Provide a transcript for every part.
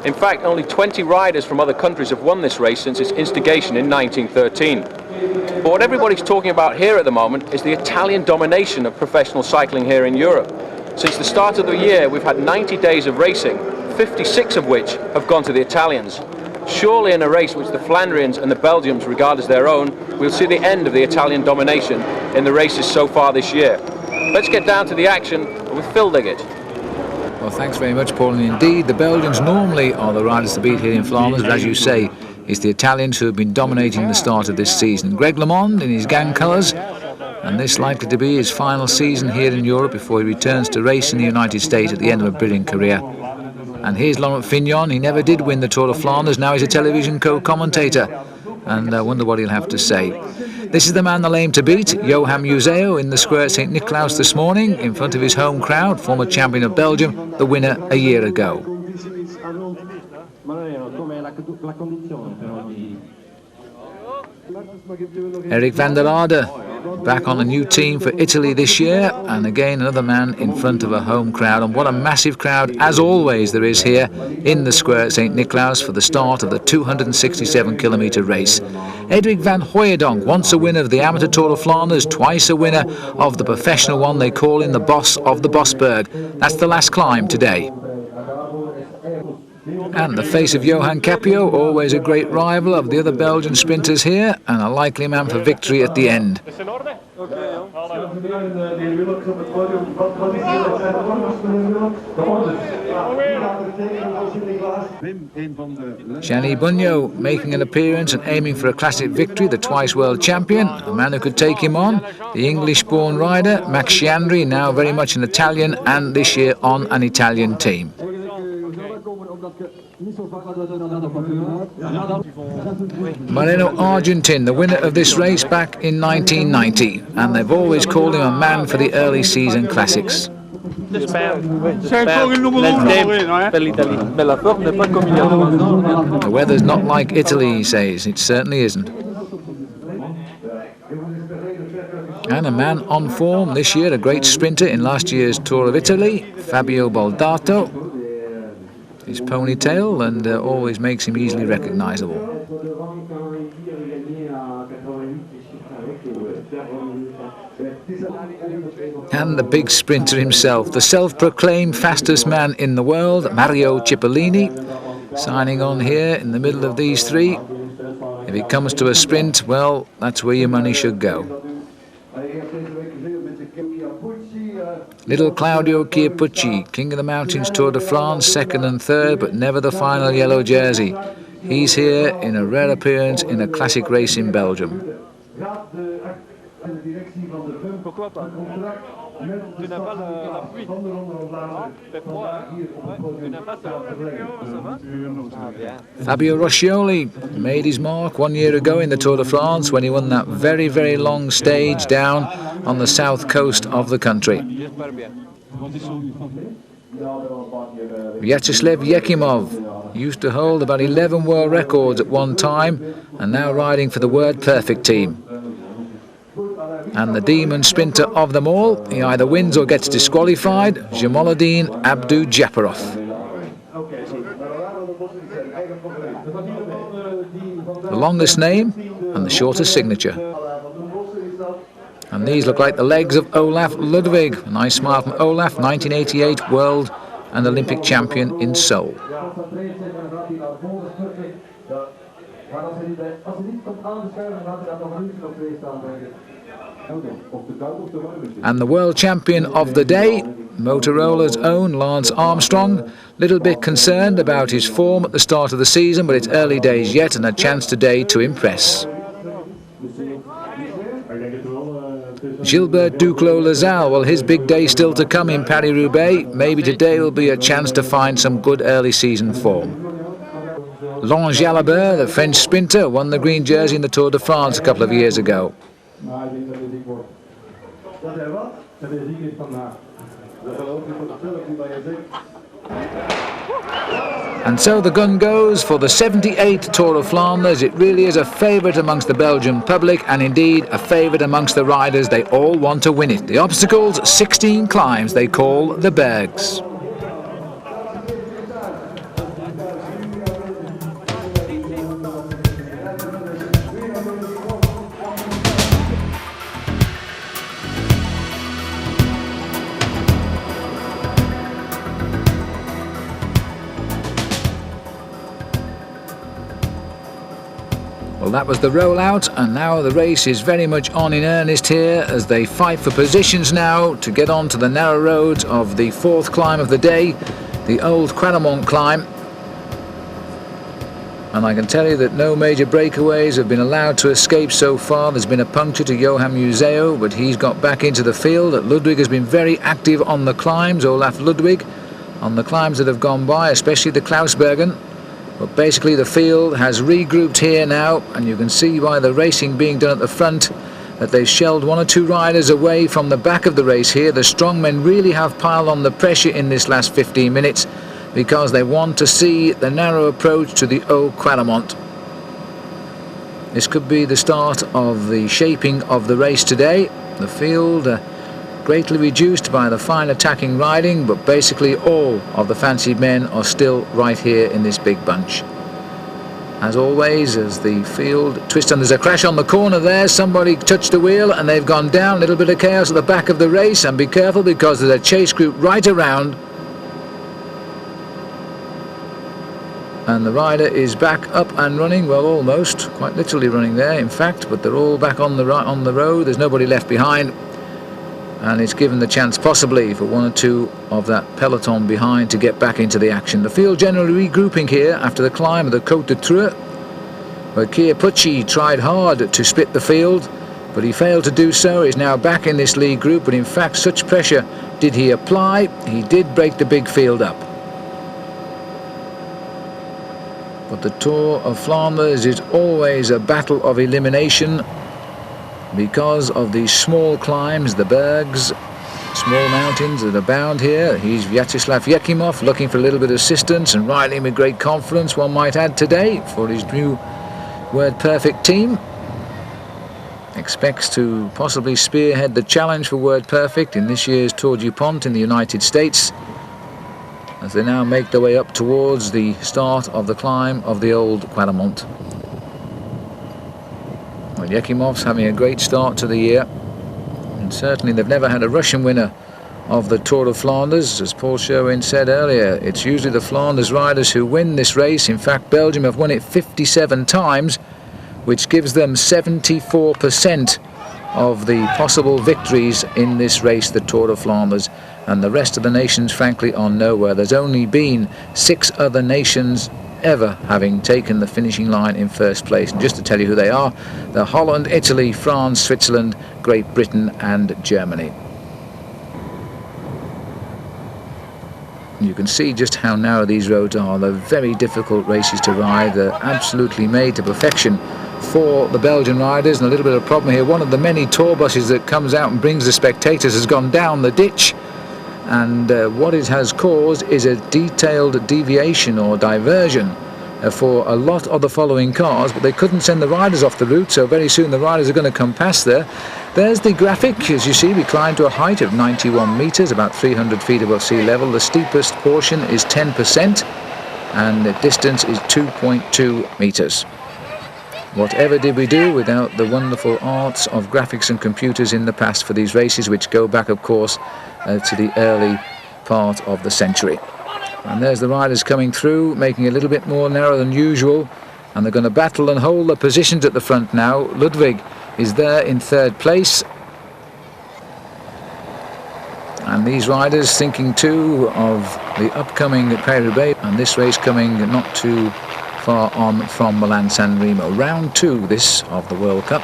In fact, only 20 riders from other countries have won this race since its instigation in 1913. But what everybody's talking about here at the moment is the Italian domination of professional cycling here in Europe. Since the start of the year, we've had 90 days of racing, 56 of which have gone to the Italians. Surely in a race which the Flandrians and the Belgians regard as their own, we'll see the end of the Italian domination in the races so far this year. Let's get down to the action with Phil Liggett. Well, thanks very much, Paul. And indeed, the Belgians normally are the riders to beat here in Flanders, but as you say, it's the Italians who have been dominating the start of this season. Greg LeMond in his gang colours, and this likely to be his final season here in Europe before he returns to race in the United States at the end of a brilliant career. And here's Laurent Fignon. He never did win the Tour of Flanders. Now he's a television co-commentator, and I wonder what he'll have to say. This is the man they'll aim to beat, Johan Museeuw, in the square at St. Niklaus this morning, in front of his home crowd, former champion of Belgium, the winner a year ago. Eric van der Aarde, back on a new team for Italy this year, and again another man in front of a home crowd. And what a massive crowd, as always, there is here in the square at St. Niklaus for the start of the 267-kilometre race. Edwig van Hooijdonk, once a winner of the Amateur Tour of Flanders, twice a winner of the professional one they call him the Boss of the Bosberg. That's the last climb today. And the face of Johan Capio, always a great rival of the other Belgian sprinters here, and a likely man for victory at the end. Gianni Bugno making an appearance and aiming for a classic victory, the twice world champion, a man who could take him on, the English-born rider, Max Sciandri, now very much an Italian and this year on an Italian team. Moreno Argentin, the winner of this race back in 1990, and they've always called him a man for the early season classics. The weather's not like Italy, he says. It certainly isn't. And a man on form this year, a great sprinter in last year's Tour of Italy, Fabio Baldato. His ponytail and always makes him easily recognisable. And the big sprinter himself, the self-proclaimed fastest man in the world, Mario Cipollini, signing on here in the middle of these three. If it comes to a sprint, well, that's where your money should go. Little Claudio Chiappucci, King of the Mountains Tour de France, second and third, but never the final yellow jersey. He's here in a rare appearance in a classic race in Belgium. Fabio Roscioli made his mark 1 year ago in the Tour de France when he won that very, very long stage down on the south coast of the country. Vyacheslav Yekimov used to hold about 11 world records at one time and now riding for the Word Perfect team. And the demon sprinter of them all, he either wins or gets disqualified, Jamaluddin Abdu-Japarov. The longest name and the shortest signature. And these look like the legs of Olaf Ludwig. A nice smile from Olaf, 1988 world and Olympic champion in Seoul. And the world champion of the day, Motorola's own Lance Armstrong, little bit concerned about his form at the start of the season, but it's early days yet and a chance today to impress. Gilbert Duclos-Lassalle, well, his big day still to come in Paris-Roubaix. Maybe today will be a chance to find some good early season form. Laurent Jalabert, the French sprinter, won the green jersey in the Tour de France a couple of years ago. And so the gun goes for the 78th Tour of Flanders. It really is a favourite amongst the Belgian public and indeed a favourite amongst the riders. They all want to win it. The obstacles, 16 climbs they call the Bergs. Well, that was the rollout, and now the race is very much on in earnest here as they fight for positions now to get on to the narrow roads of the fourth climb of the day, the Old Quadamont climb. And I can tell you that no major breakaways have been allowed to escape so far. There's been a puncture to Johan Museo, but he's got back into the field. Ludwig has been very active on the climbs, Olaf Ludwig, on the climbs that have gone by, especially the Klausbergen. But basically the field has regrouped here now, and you can see by the racing being done at the front that they've shelled one or two riders away from the back of the race here. The strongmen really have piled on the pressure in this last 15 minutes because they want to see the narrow approach to the Old Quadamont. This could be the start of the shaping of the race today. The field greatly reduced by the fine attacking riding, but basically all of the fancied men are still right here in this big bunch. As always, as the field twists, and there's a crash on the corner there, somebody touched the wheel and they've gone down. A little bit of chaos at the back of the race, and be careful because there's a chase group right around. And the rider is back up and running, well, almost, quite literally running there in fact, but they're all back on the road. There's nobody left behind, and it's given the chance possibly for one or two of that peloton behind to get back into the action. The field generally regrouping here after the climb of the Côte de Treux, where Kia Pucci tried hard to split the field, but he failed to do so. He's now back in this lead group, but in fact such pressure did he apply, he did break the big field up. But the Tour of Flanders is always a battle of elimination because of these small climbs, the bergs, small mountains that abound here. He's Vyacheslav Yekimov looking for a little bit of assistance and riding with great confidence, one might add, today for his new Word Perfect team. Expects to possibly spearhead the challenge for Word Perfect in this year's Tour du Pont in the United States, as they now make their way up towards the start of the climb of the Old Quadamont. Well, Yekimov's having a great start to the year, and certainly they've never had a Russian winner of the Tour of Flanders. As Paul Sherwin said earlier, it's usually the Flanders riders who win this race. In fact, Belgium have won it 57 times, which gives them 74% of the possible victories in this race, the Tour of Flanders. And the rest of the nations, frankly, are nowhere. There's only been 6 other nations ever having taken the finishing line in first place. And just to tell you who they are, they're Holland, Italy, France, Switzerland, Great Britain and Germany. You can see just how narrow these roads are. They're very difficult races to ride. They're absolutely made to perfection for the Belgian riders. And a little bit of problem here. One of the many tour buses that comes out and brings the spectators has gone down the ditch. And what it has caused is a detailed deviation or diversion for a lot of the following cars, but they couldn't send the riders off the route, so very soon the riders are going to come past there. There's the graphic. As you see, we climbed to a height of 91 metres, about 300 feet above sea level. The steepest portion is 10%, and the distance is 2.2 metres. Whatever did we do without the wonderful arts of graphics and computers in the past for these races, which go back, of course, to the early part of the century. And there's the riders coming through, making it a little bit more narrow than usual, and they're going to battle and hold their positions at the front now. Ludwig is there in third place, and these riders thinking too of the upcoming Paris-Roubaix, and this race coming not too far on from Milan-San Remo. Round 2 this of the World Cup.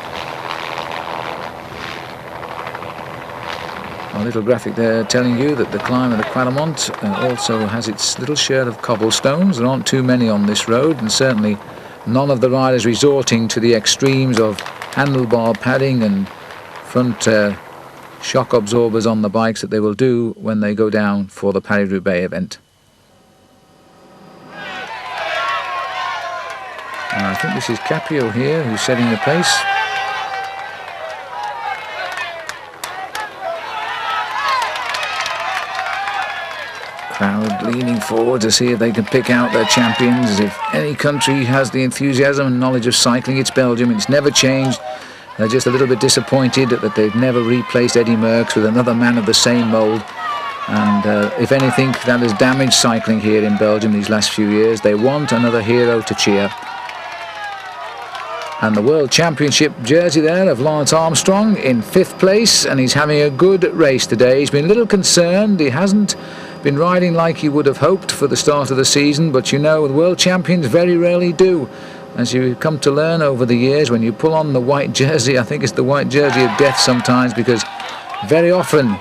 A little graphic there telling you that the climb of the Quadamont also has its little share of cobblestones. There aren't too many on this road, and certainly none of the riders resorting to the extremes of handlebar padding and front shock absorbers on the bikes that they will do when they go down for the Paris-Roubaix event. I think this is Caprio here who's setting the pace. Crowd leaning forward to see if they can pick out their champions. If any country has the enthusiasm and knowledge of cycling, it's Belgium. It's never changed. They're just a little bit disappointed that they've never replaced Eddy Merckx with another man of the same mould. And if anything, that has damaged cycling here in Belgium these last few years. They want another hero to cheer. And the World Championship jersey there of Lance Armstrong in 5th place, and he's having a good race today. He's been a little concerned. He hasn't been riding like he would have hoped for the start of the season, but you know, the world champions very rarely do. As you come to learn over the years, when you pull on the white jersey, I think it's the white jersey of death sometimes, because very often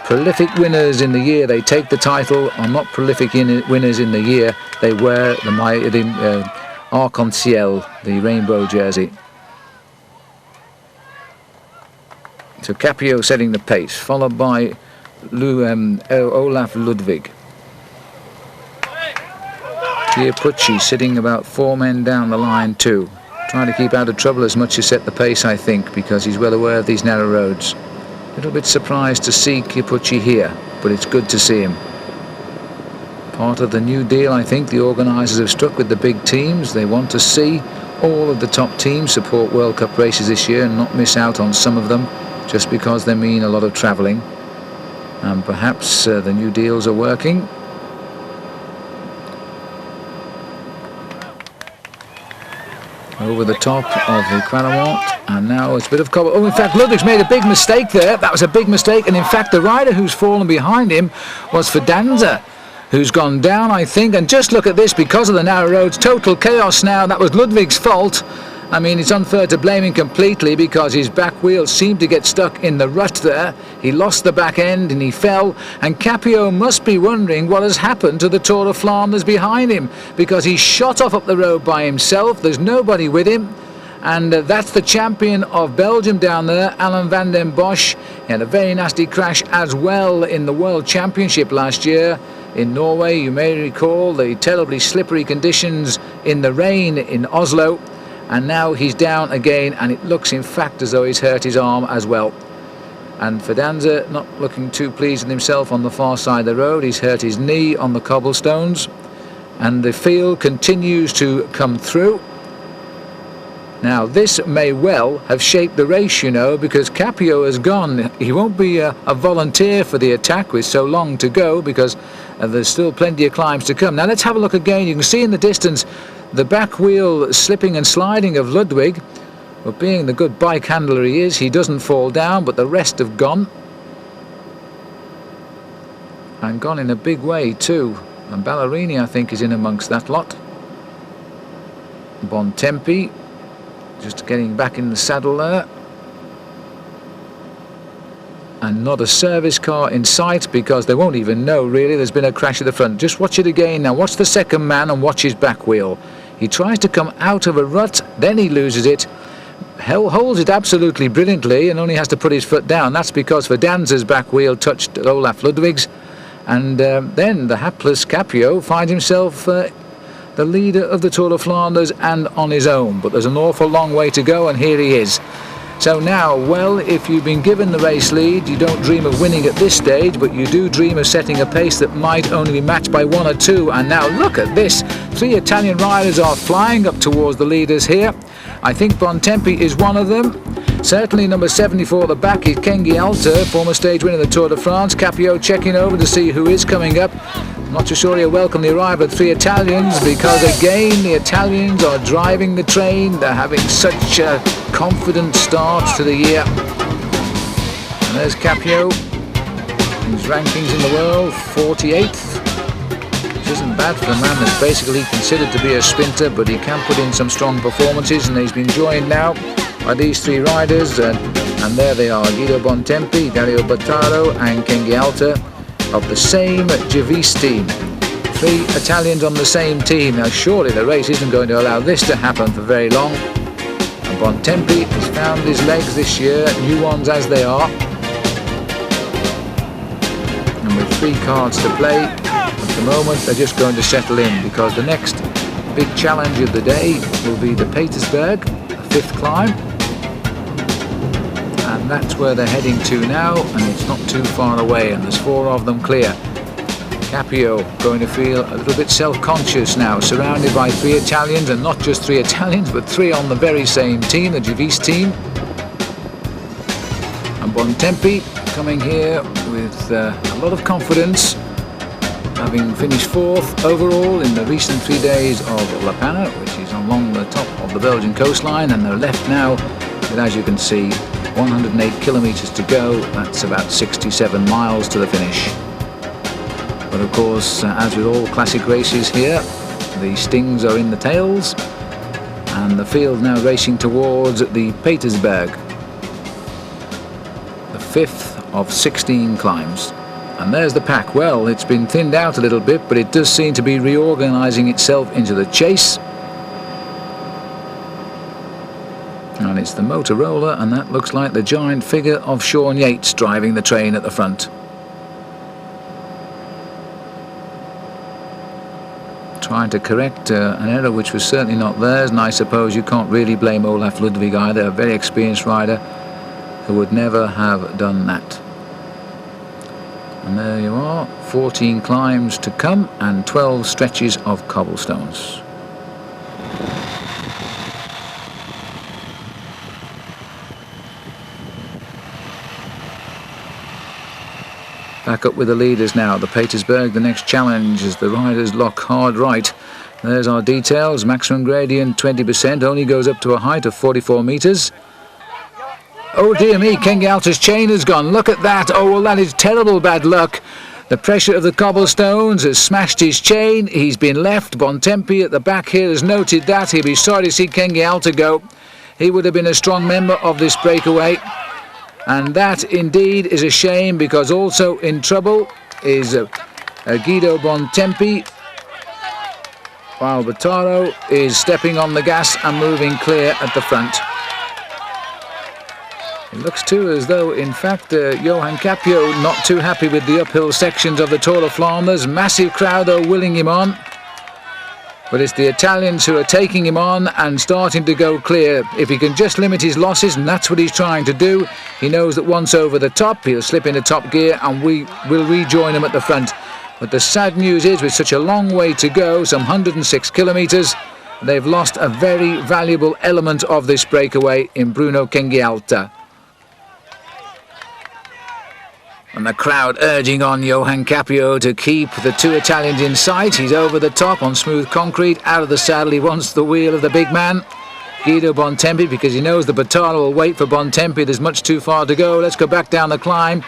prolific winners in the year they take the title are not prolific winners in the year they wear the arc-en-ciel, the rainbow jersey. So Capio setting the pace, followed by Olaf Ludwig. Chiappucci sitting about 4 men down the line too, trying to keep out of trouble as much as set the pace, I think, because he's well aware of these narrow roads. A little bit surprised to see Chiappucci here, but it's good to see him. Part of the new deal, I think, the organisers have struck with the big teams. They want to see all of the top teams support World Cup races this year and not miss out on some of them just because they mean a lot of travelling. And perhaps the new deals are working. Over the top of the Quaremont, and now it's a bit of cobble. Oh, in fact, Ludwig's made a big mistake there. That was a big mistake, and in fact, the rider who's fallen behind him was Fidanza, who's gone down, I think. And just look at this, because of the narrow roads, total chaos now. That was Ludwig's fault. I mean, it's unfair to blame him completely because his back wheel seemed to get stuck in the rut there. He lost the back end and he fell, and Capio must be wondering what has happened to the Tour of Flanders behind him, because he shot off up the road by himself. There's nobody with him, and that's the champion of Belgium down there, Alain van den Bosch. He had a very nasty crash as well in the World Championship last year in Norway. You may recall the terribly slippery conditions in the rain in Oslo. And now he's down again, and it looks in fact as though he's hurt his arm as well. And Fidanza not looking too pleased with himself on the far side of the road. He's hurt his knee on the cobblestones, and the field continues to come through. Now this may well have shaped the race, you know, because Capio has gone. He won't be a volunteer for the attack with so long to go, because there's still plenty of climbs to come. Now let's have a look again. You can see in the distance the back wheel slipping and sliding of Ludwig. But being the good bike handler he is, he doesn't fall down, but the rest have gone. And gone in a big way too. And Ballerini, I think, is in amongst that lot. Bontempi just getting back in the saddle there. And not a service car in sight, because they won't even know really there's been a crash at the front. Just watch it again now. Watch the second man and watch his back wheel. He tries to come out of a rut, then he loses it. Holds it absolutely brilliantly and only has to put his foot down. That's because Fidanza's back wheel touched Olaf Ludwig's. And then the hapless Capio finds himself the leader of the Tour of Flanders and on his own. But there's an awful long way to go, and here he is. So now, well, if you've been given the race lead, you don't dream of winning at this stage, but you do dream of setting a pace that might only be matched by 1 or 2. And now look at this. 3 Italian riders are flying up towards the leaders here. I think Bontempi is one of them. Certainly number 74 at the back is Kengi Alta, former stage winner of the Tour de France. Capio checking over to see who is coming up. I'm not too sure he'll welcome the arrival of 3 Italians, because again the Italians are driving the train. They're having such a confident start to the year. And there's Capio, his rankings in the world, 48th, which isn't bad for a man that's basically considered to be a sprinter, but he can put in some strong performances, and he's been joined now by these 3 riders, and there they are, Guido Bontempi, Dario Bottaro and Kengi Alta, of the same Givis team. 3 Italians on the same team. Now surely the race isn't going to allow this to happen for very long. And Bontempi has found his legs this year, new ones as they are. And with 3 cards to play, at the moment they're just going to settle in, because the next big challenge of the day will be the Petersberg, a 5th climb. And that's where they're heading to now, and it's not too far away, and there's 4 of them clear. Capio going to feel a little bit self-conscious now, surrounded by 3 Italians, and not just 3 Italians, but 3 on the very same team, the Givis team. And Bontempi coming here with a lot of confidence, having finished 4th overall in the recent 3 days of La Panna, which is on along the top of the Belgian coastline, and they're left now with, as you can see, 108 kilometres to go. That's about 67 miles to the finish. But of course, as with all classic races here, the stings are in the tails, and the field now racing towards the Petersberg, the 5th of 16 climbs. And there's the pack. Well, it's been thinned out a little bit, but it does seem to be reorganising itself into the chase. And it's the Motorola, and that looks like the giant figure of Sean Yates driving the train at the front. Trying to correct an error which was certainly not theirs, and I suppose you can't really blame Olaf Ludwig either, a very experienced rider who would never have done that. And there you are, 14 climbs to come and 12 stretches of cobblestones. Back up with the leaders now, the Petersberg, the next challenge as the riders lock hard right. There's our details, maximum gradient 20%, only goes up to a height of 44 metres. Oh dear me, Ken Gyalta's chain has gone. Look at that. Oh, well, that is terrible bad luck. The pressure of the cobblestones has smashed his chain. He's been left. Bontempi at the back here has noted that. He'll be sorry to see Ken Gyalta go. He would have been a strong member of this breakaway. And that indeed is a shame, because also in trouble is Guido Bontempi, while Bottaro is stepping on the gas and moving clear at the front. It looks too as though, in fact, Johan Capio not too happy with the uphill sections of the Tour of Flanders. Massive crowd though willing him on. But it's the Italians who are taking him on and starting to go clear. If he can just limit his losses, and that's what he's trying to do, he knows that once over the top, he'll slip into top gear and we will rejoin him at the front. But the sad news is, with such a long way to go, some 106 kilometres, they've lost a very valuable element of this breakaway in Bruno Ken Gyalta. And the crowd urging on Johan Capio to keep the two Italians in sight. He's over the top on smooth concrete, out of the saddle. He wants the wheel of the big man, Guido Bontempi, because he knows the Bottaro will wait for Bontempi. There's much too far to go. Let's go back down the climb.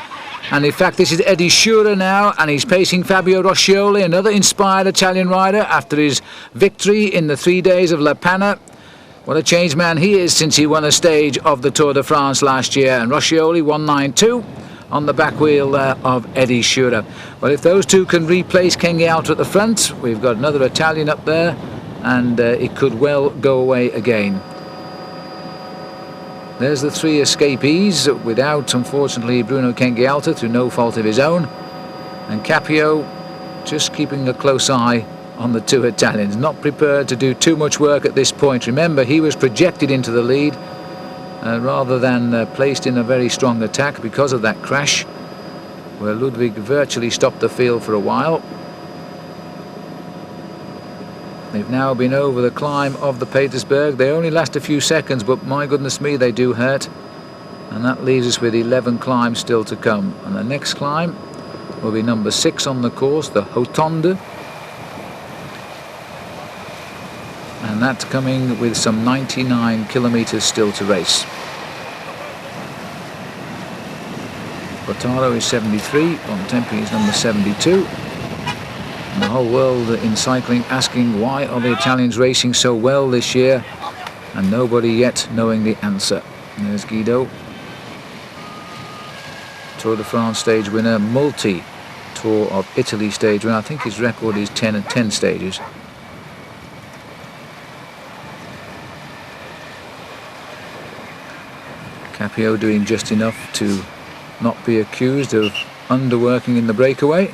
And in fact, this is Eddie Schurer now, and he's pacing Fabio Roscioli, another inspired Italian rider after his victory in the 3 days of La Panna. What a changed man he is since he won a stage of the Tour de France last year. And Roscioli 192. On the back wheel of Eddie Schurer. Well, if those two can replace Ken Gyalta at the front, we've got another Italian up there, and it could well go away again. There's the three escapees, without, unfortunately, Bruno Ken Gyalta through no fault of his own. And Capio just keeping a close eye on the two Italians, not prepared to do too much work at this point. Remember, he was projected into the lead, rather than placed in a very strong attack because of that crash, where Ludwig virtually stopped the field for a while. They've now been over the climb of the Petersberg. They only last a few seconds, but my goodness me, they do hurt. And that leaves us with 11 climbs still to come. And the next climb will be number 6 on the course, the Hotonde. And that's coming with some 99 kilometres still to race. Bottaro is 73, Bontempi is number 72. And the whole world in cycling asking, why are the Italians racing so well this year? And nobody yet knowing the answer. And there's Guido, Tour de France stage winner, multi-Tour of Italy stage winner. I think his record is 10 stages. Capio doing just enough to not be accused of underworking in the breakaway.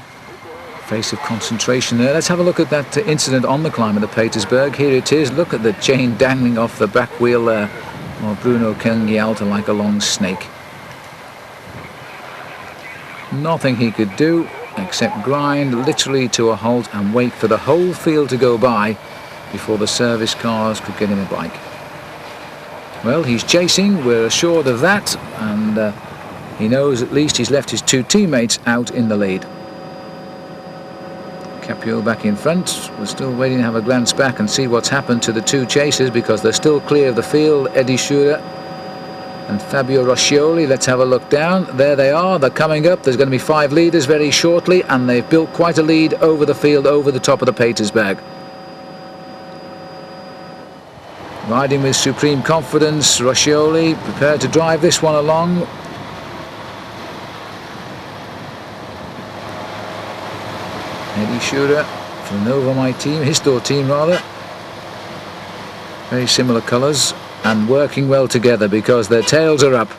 Face of concentration there. Let's have a look at that incident on the climb of the Petersberg. Here it is. Look at the chain dangling off the back wheel there of Bruno Ken Gyalta like a long snake. Nothing he could do except grind literally to a halt and wait for the whole field to go by before the service cars could get him a bike. Well, he's chasing, we're assured of that, and he knows at least he's left his two teammates out in the lead. Capio Capio back in front. We're still waiting to have a glance back and see what's happened to the two chasers, because they're still clear of the field. Eddie Schurer and Fabio Roscioli. Let's have a look down. There they are. They're coming up. There's going to be 5 leaders very shortly, and they've built quite a lead over the field, over the top of the Petersberg. Riding with supreme confidence, Roscioli prepared to drive this one along. Eddie Schurer from Nova, my team, Histor team rather. Very similar colours, and working well together because their tails are up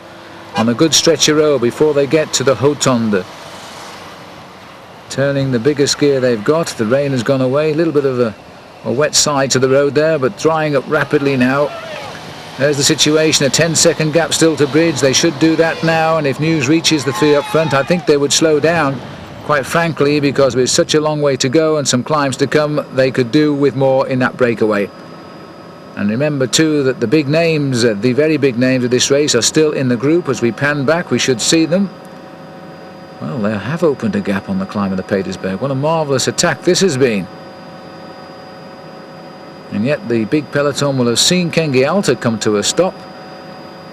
on a good stretch of road before they get to the Hotonde. Turning the biggest gear they've got. The rain has gone away, a little bit of a wet side to the road there, but drying up rapidly now. There's the situation, a 10-second gap still to bridge. They should do that now, and if news reaches the 3 up front, I think they would slow down, quite frankly, because with such a long way to go and some climbs to come, they could do with more in that breakaway. And remember too that the big names, the very big names of this race are still in the group. As we pan back, we should see them. Well, they have opened a gap on the climb of the Petersberg. What a marvellous attack this has been. And yet the big peloton will have seen Ken Gialta come to a stop.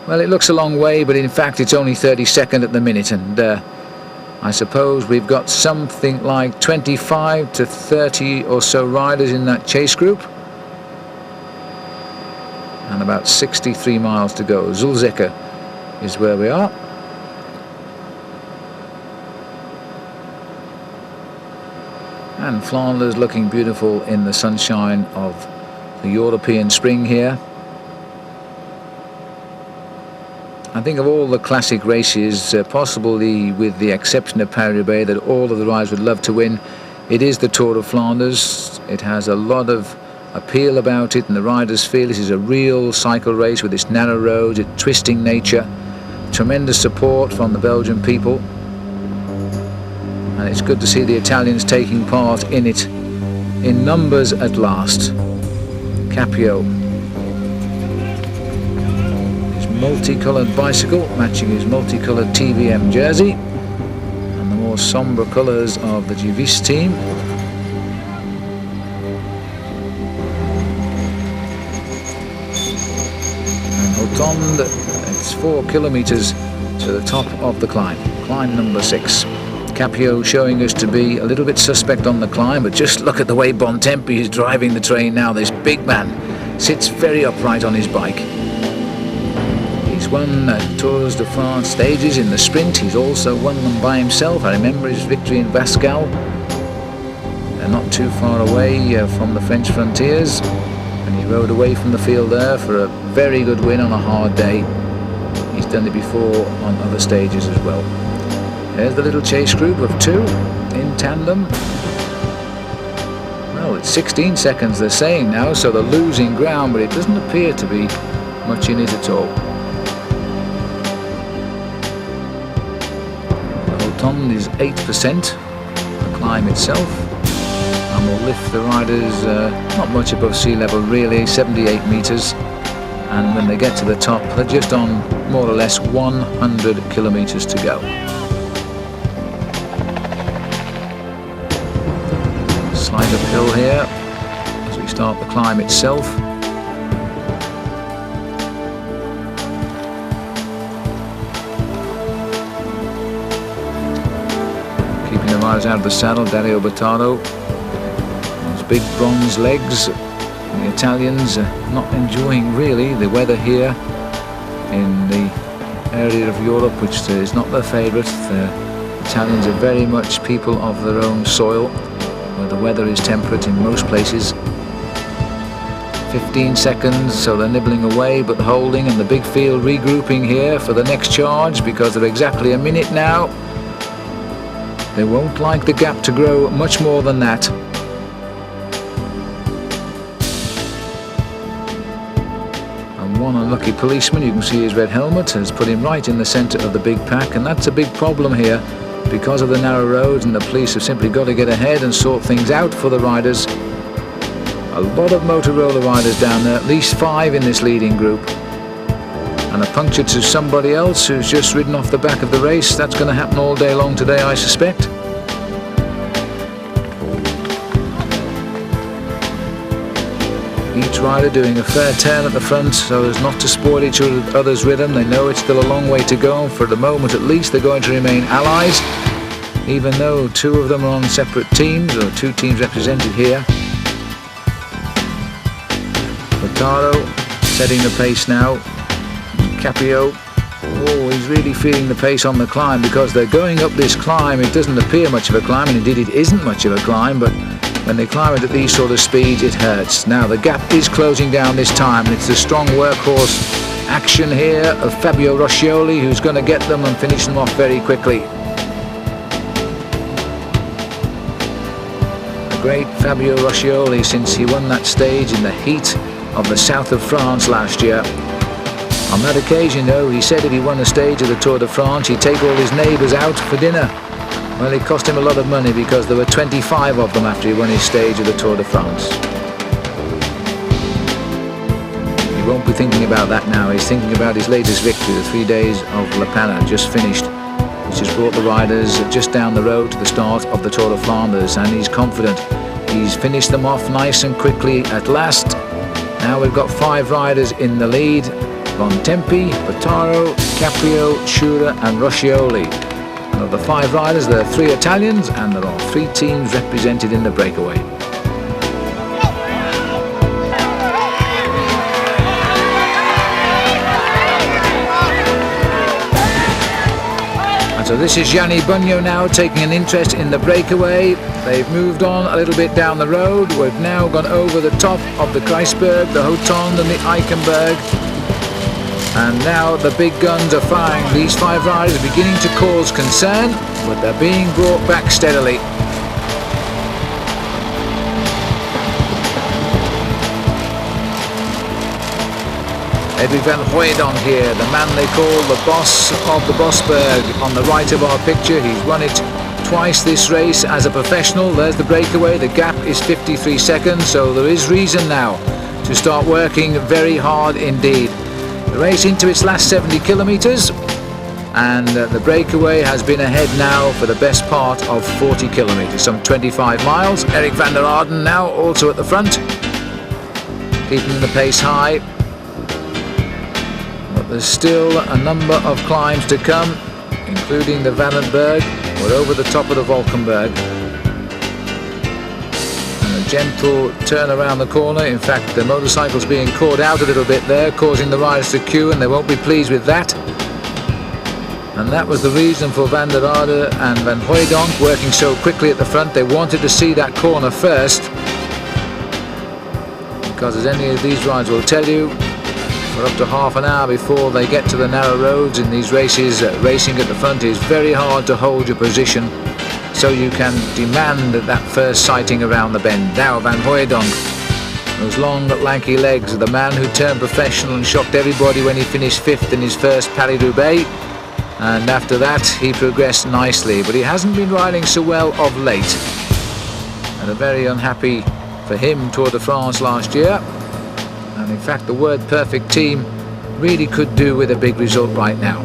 Well, it looks a long way, but in fact it's only 32nd at the minute, and I suppose we've got something like 25 to 30 or so riders in that chase group, and about 63 miles to go. Zulzeka is where we are. And Flanders looking beautiful in the sunshine of the European spring here. I think of all the classic races, possibly with the exception of Paris-Roubaix, that all of the riders would love to win, it is the Tour of Flanders. It has a lot of appeal about it, and the riders feel this is a real cycle race with its narrow roads, its twisting nature, tremendous support from the Belgian people, and it's good to see the Italians taking part in it in numbers at last. Capio, his multicoloured bicycle matching his multicoloured TVM jersey, and the more sombre colours of the Givis team. And Hotonde, it's 4 kilometres to the top of the climb, climb number 6. Capio showing us to be a little bit suspect on the climb, but just look at the way Bontempi is driving the train now. This big man sits very upright on his bike. He's won Tours de France stages in the sprint. He's also won them by himself. I remember his victory in Bascal. They're not too far away from the French frontiers, and he rode away from the field there for a very good win on a hard day. He's done it before on other stages as well. There's the little chase group of 2 in tandem. Well, it's 16 seconds they're saying now, so they're losing ground, but it doesn't appear to be much in it at all. The Hotonde is 8%, the climb itself, and will lift the riders not much above sea level really, 78 metres, and when they get to the top they're just on more or less 100 kilometres to go. Slight uphill here as we start the climb itself. Keeping the riders out of the saddle, Dario Bertado. Those big bronze legs. The Italians are not enjoying really the weather here in the area of Europe, which is not their favourite. The Italians are very much people of their own soil, where the weather is temperate in most places. 15 seconds, so they're nibbling away but holding, and the big field regrouping here for the next charge because they're exactly a minute now. They won't like the gap to grow much more than that. And one unlucky policeman, you can see his red helmet, has put him right in the centre of the big pack, and that's a big problem here. Because of the narrow roads, and the police have simply got to get ahead and sort things out for the riders. A lot of Motorola riders down there, at least 5 in this leading group. And a puncture to somebody else who's just ridden off the back of the race. That's going to happen all day long today, I suspect. Each rider doing a fair turn at the front so as not to spoil each other's rhythm. They know it's still a long way to go, and for the moment at least they're going to remain allies, even though two of them are on separate teams, or two teams represented here. Lautaro setting the pace now. Caprio, oh, he's really feeling the pace on the climb, because they're going up this climb. It doesn't appear much of a climb, and indeed it isn't much of a climb, but when they climb it at these sort of speeds, it hurts. Now the gap is closing down this time, and it's the strong workhorse action here of Fabio Roscioli who's going to get them and finish them off very quickly. The great Fabio Roscioli, since he won that stage in the heat of the south of France last year. On that occasion, though, he said if he won a stage of the Tour de France, he'd take all his neighbours out for dinner. Well, it cost him a lot of money, because there were 25 of them after he won his stage of the Tour de France. He won't be thinking about that now. He's thinking about his latest victory, the 3 days of La Panne, just finished, which has brought the riders just down the road to the start of the Tour of Flanders, and he's confident. He's finished them off nice and quickly at last. Now we've got 5 riders in the lead: Bontempi, Lautaro, Caprio, Schura and Roscioli. And of the 5 riders, there are 3 Italians, and there are 3 teams represented in the breakaway. And so this is Gianni Bugno now taking an interest in the breakaway. They've moved on a little bit down the road. We've now gone over the top of the Kreisberg, the Hotonde and the Eichenberg. And now the big guns are firing. These 5 riders are beginning to cause concern, but they're being brought back steadily. Edwin van Hooijdonk here, the man they call the boss of the Bosberg. On the right of our picture, he's won it twice this race as a professional. There's the breakaway. The gap is 53 seconds, so there is reason now to start working very hard indeed. The race into its last 70 kilometres, and the breakaway has been ahead now for the best part of 40 kilometres, some 25 miles. Eric van der Arden now also at the front, keeping the pace high. But there's still a number of climbs to come, including the Vandenberg. We're over the top of the Valkenberg. Gentle turn around the corner. In fact, the motorcycle's being caught out a little bit there, causing the riders to queue, and they won't be pleased with that. And that was the reason for Van der Arde and Van Hooijdonk working so quickly at the front. They wanted to see that corner first, because as any of these riders will tell you, for up to half an hour before they get to the narrow roads in these races, racing at the front is very hard to hold your position, so you can demand that first sighting around the bend. Now Van Hooijdonk, those long lanky legs, the man who turned professional and shocked everybody when he finished 5th in his first Paris-Roubaix, and after that he progressed nicely, but he hasn't been riding so well of late, and a very unhappy for him Tour de France last year. And in fact the word perfect team really could do with a big result right now.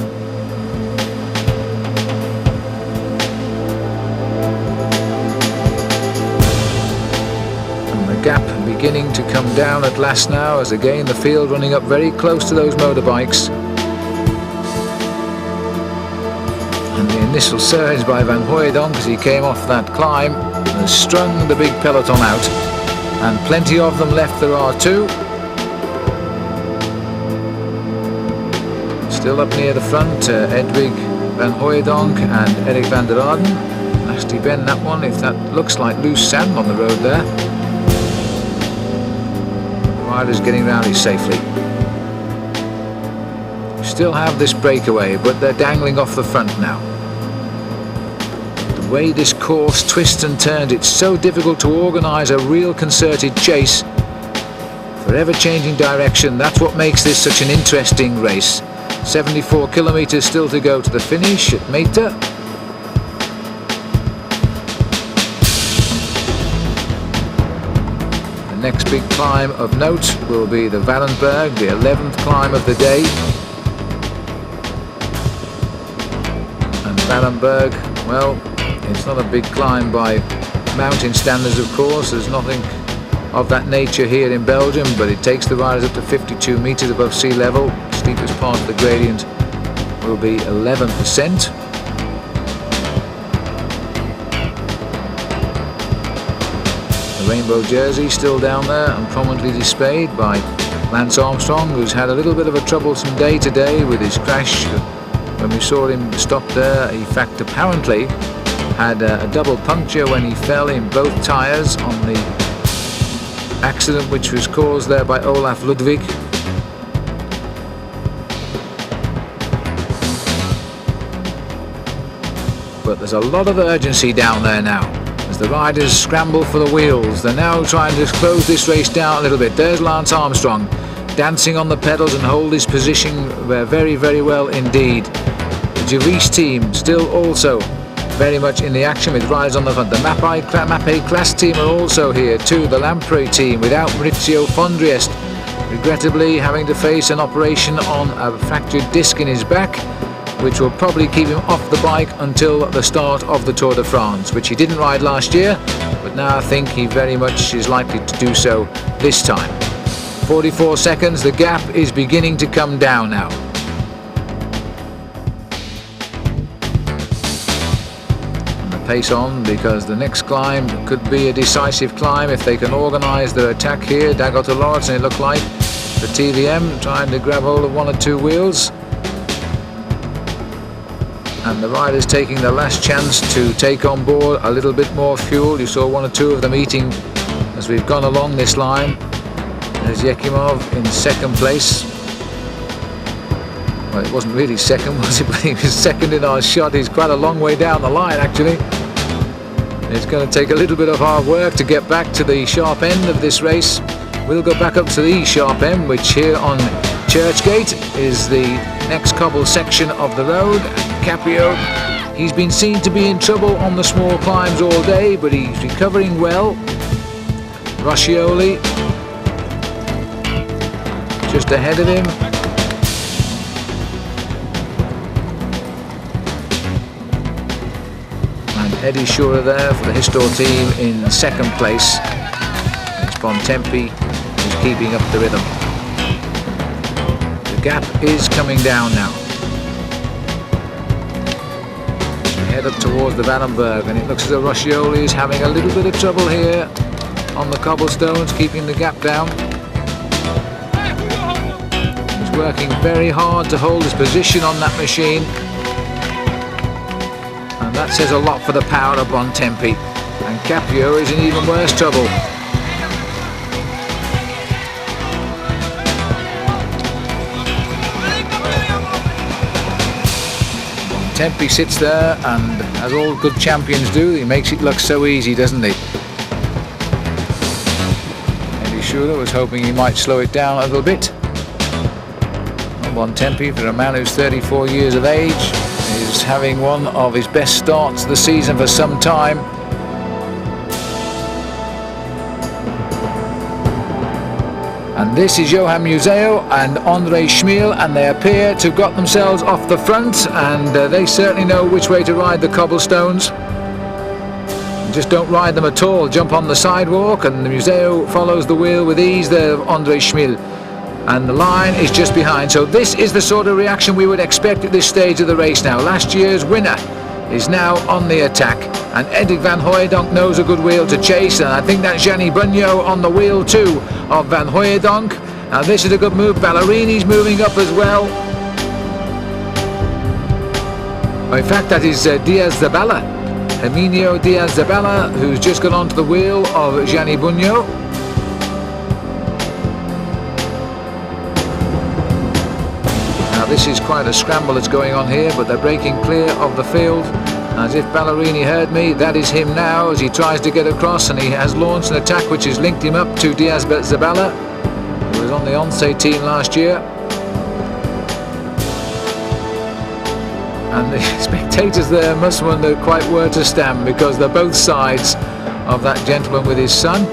Gap beginning to come down at last now, as again the field running up very close to those motorbikes. And the initial surge by Van Hooijdonk as he came off that climb has strung the big peloton out, and plenty of them left there are too. Still up near the front, Edwig Van Hooijdonk and Eric van der Arden. Nasty bend that one, if that looks like loose sand on the road there. Riders getting round it safely. Still have this breakaway, but they're dangling off the front now. The way this course twists and turns, it's so difficult to organise a real concerted chase for ever-changing direction. That's what makes this such an interesting race. 74 kilometres still to go to the finish at Meter. Next big climb of note will be the Vandenberg, the 11th climb of the day. And Vandenberg, well, it's not a big climb by mountain standards, of course. There's nothing of that nature here in Belgium, but it takes the riders up to 52 meters above sea level. Steepest part of the gradient will be 11%. The rainbow jersey still down there and prominently displayed by Lance Armstrong, who's had a little bit of a troublesome day today with his crash. When we saw him stop there, in fact apparently had a double puncture when he fell in both tyres on the accident which was caused there by Olaf Ludwig. But there's a lot of urgency down there now as the riders scramble for the wheels. They're now trying to close this race down a little bit. There's Lance Armstrong dancing on the pedals and hold his position very, very well indeed. The Javis team still also very much in the action with riders on the front. The Mapei class team are also here too. The Lamprey team without Maurizio Fondriest, regrettably having to face an operation on a fractured disc in his back, which will probably keep him off the bike until the start of the Tour de France, which he didn't ride last year, but now I think he very much is likely to do so this time. 44 seconds, the gap is beginning to come down now. Pace on, because the next climb could be a decisive climb if they can organise their attack here. Dagot to Lawrence, and it looked like the TVM trying to grab hold of one or two wheels, and the riders taking the last chance to take on board a little bit more fuel. You saw one or two of them eating as we've gone along this line. There's Yekimov in second place. Well, it wasn't really second, was it? But he was second in our shot. He's quite a long way down the line, actually. It's going to take a little bit of hard work to get back to the sharp end of this race. We'll go back up to the sharp end, which here on Churchgate is the next cobble section of the road. Caprio, he's been seen to be in trouble on the small climbs all day, but he's recovering well. Roscioli just ahead of him. Eddie Schurer there for the Histor team in second place. It's Bontempi who's keeping up the rhythm. The gap is coming down now. We head up towards the Vandenberg, and it looks as though Roscioli is having a little bit of trouble here on the cobblestones, keeping the gap down. He's working very hard to hold his position on that machine. That says a lot for the power of Bontempi, and Caprio is in even worse trouble. Bontempi sits there, and as all good champions do, he makes it look so easy, doesn't he? Eddie Schurer was hoping he might slow it down a little bit. Well, Bontempi, for a man who's 34 years of age, is having one of his best starts of the season for some time. And this is Johan Museo and André Schmiel, and they appear to have got themselves off the front, and they certainly know which way to ride the cobblestones. Just don't ride them at all, jump on the sidewalk, and the Museo follows the wheel with ease there of André Schmiel. And the line is just behind. So this is the sort of reaction we would expect at this stage of the race now. Last year's winner is now on the attack, and Eddy van Hooijdonk knows a good wheel to chase, and I think that's Gianni Bugno on the wheel too of van Hooijdonk. Now this is a good move. Ballerini's moving up as well. In fact, that is Diaz Zabala, Herminio Diaz Zabala, who's just got onto the wheel of Gianni Bugno. This is quite a scramble that's going on here, but they're breaking clear of the field. As if Ballerini heard me, that is him now as he tries to get across, and he has launched an attack which has linked him up to Diaz Zabala, who was on the Once team last year. And the spectators there must wonder quite where to stand, because they're both sides of that gentleman with his son.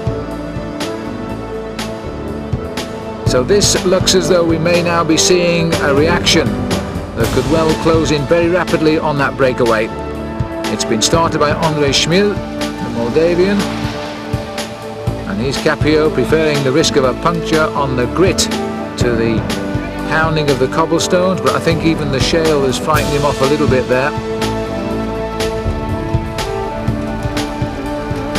So this looks as though we may now be seeing a reaction that could well close in very rapidly on that breakaway. It's been started by André Schmiel, the Moldavian, and And here's Capio preferring the risk of a puncture on the grit to the pounding of the cobblestones, but I think even the shale has frightened him off a little bit there.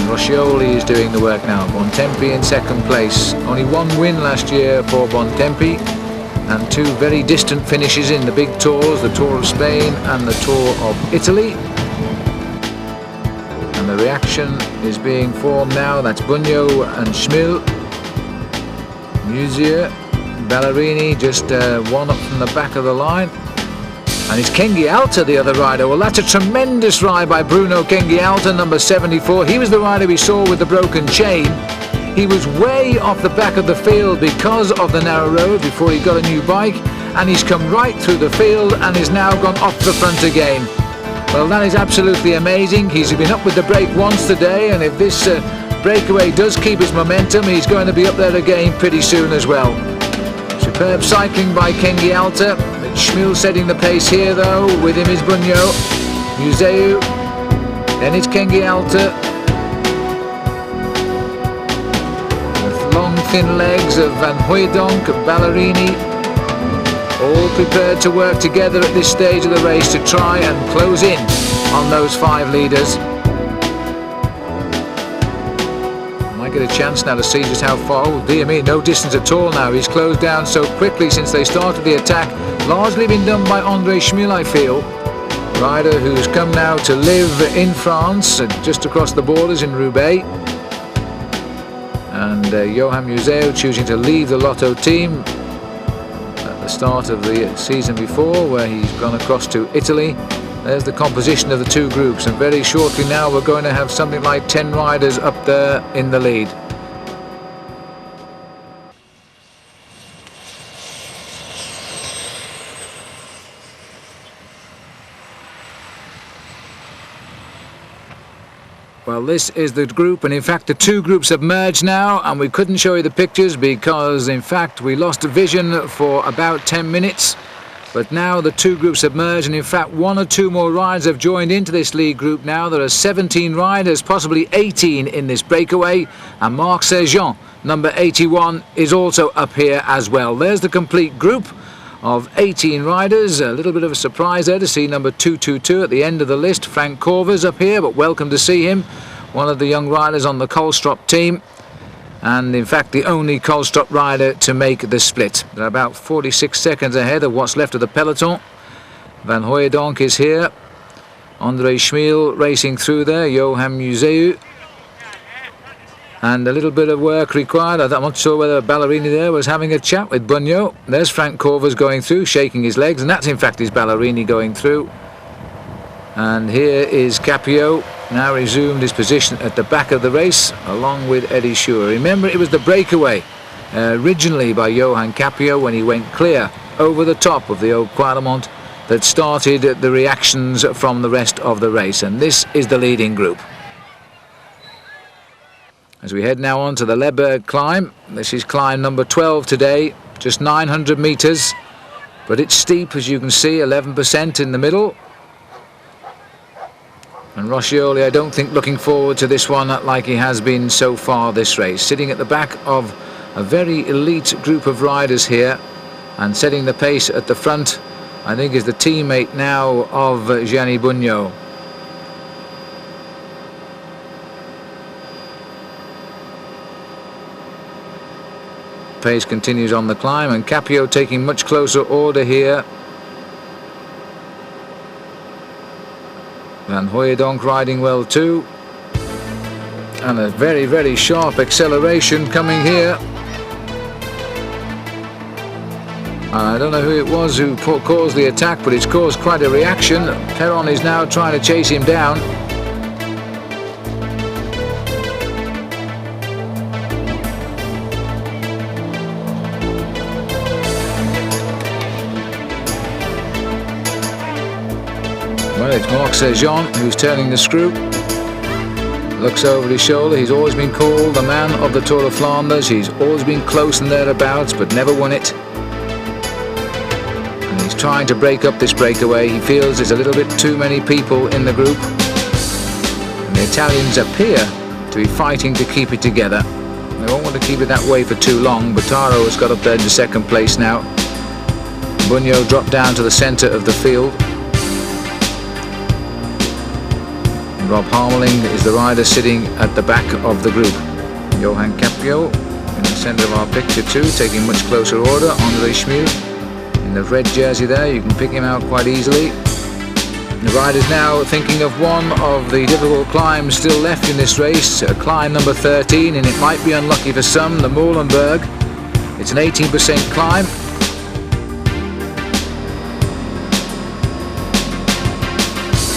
Roscioli is doing the work now. Bontempi in second place. Only one win last year for Bontempi, and two very distant finishes in the big tours, the Tour of Spain and the Tour of Italy. And the reaction is being formed now. That's Bugno and Schmil. Musier, Ballerini just one up from the back of the line. And it's Kengi Alta, the other rider. Well, that's a tremendous ride by Bruno Kengi Alta, number 74. He was the rider we saw with the broken chain. He was way off the back of the field because of the narrow road before he got a new bike, and he's come right through the field and is now gone off the front again. Well, that is absolutely amazing. He's been up with the break once today, and if this breakaway does keep his momentum, he's going to be up there again pretty soon as well. Superb cycling by Kengi Alta. Schmil setting the pace here though. With him is Bugno, Museu, then it's Kengi Alta. With long thin legs of Van Hooijdonk, Ballerini, all prepared to work together at this stage of the race to try and close in on those five leaders. Might get a chance now to see just how far. Oh dear me, no distance at all now. He's closed down so quickly since they started the attack. Largely been done by Andre Schmil, I feel. Rider who's come now to live in France, just across the borders in Roubaix. And Johan Museu choosing to leave the Lotto team at the start of the season before, where he's gone across to Italy. There's the composition of the two groups, and very shortly now we're going to have something like 10 riders up there in the lead. Well, this is the group, and in fact the two groups have merged now, and we couldn't show you the pictures because in fact we lost vision for about 10 minutes. But now the two groups have merged, and in fact one or two more riders have joined into this lead group now. There are 17 riders, possibly 18 in this breakaway, and Marc Sergent, number 81, is also up here as well. There's the complete group of 18 riders. A little bit of a surprise there to see number 222 at the end of the list. Frank Corver's up here, but welcome to see him. One of the young riders on the Kohlstrup team, and in fact the only Kohlstrup rider to make the split. They're about 46 seconds ahead of what's left of the peloton. Van Hooijdonk is here. Andre Schmil racing through there. Johan Museu. And a little bit of work required. I'm not sure whether Ballerini there was having a chat with Bugno. There's Frank Corvers going through, shaking his legs, and that's in fact his Ballerini going through. And here is Capio, now resumed his position at the back of the race, along with Eddie Schur. Remember, it was the breakaway originally by Johan Capio when he went clear over the top of the old Quaremont that started the reactions from the rest of the race. And this is the leading group. As we head now on to the Leberg climb, this is climb number 12 today, just 900 metres, but it's steep, as you can see, 11% in the middle. And Roscioli, I don't think, looking forward to this one like he has been so far this race. Sitting at the back of a very elite group of riders here, and setting the pace at the front, I think, is the teammate now of Gianni Bugno. Pace continues on the climb, and Capio taking much closer order here. Van Hooijdonk riding well too, and a very, very sharp acceleration coming here. I don't know who it was who caused the attack, but it's caused quite a reaction. Perron is now trying to chase him down. Well, it's Marc Sergent who's turning the screw. Looks over his shoulder. He's always been called the man of the Tour of Flanders. He's always been close and thereabouts, but never won it. And he's trying to break up this breakaway. He feels there's a little bit too many people in the group. And the Italians appear to be fighting to keep it together. They won't want to keep it that way for too long. Bottaro has got up there into second place now. Bunyo dropped down to the centre of the field. Rob Harmeling is the rider sitting at the back of the group. Johan Capio in the centre of our picture too, taking much closer order. Andre Schmid in the red jersey there, you can pick him out quite easily. The riders now thinking of one of the difficult climbs still left in this race, climb number 13, and it might be unlucky for some, the Molenberg. It's an 18% climb.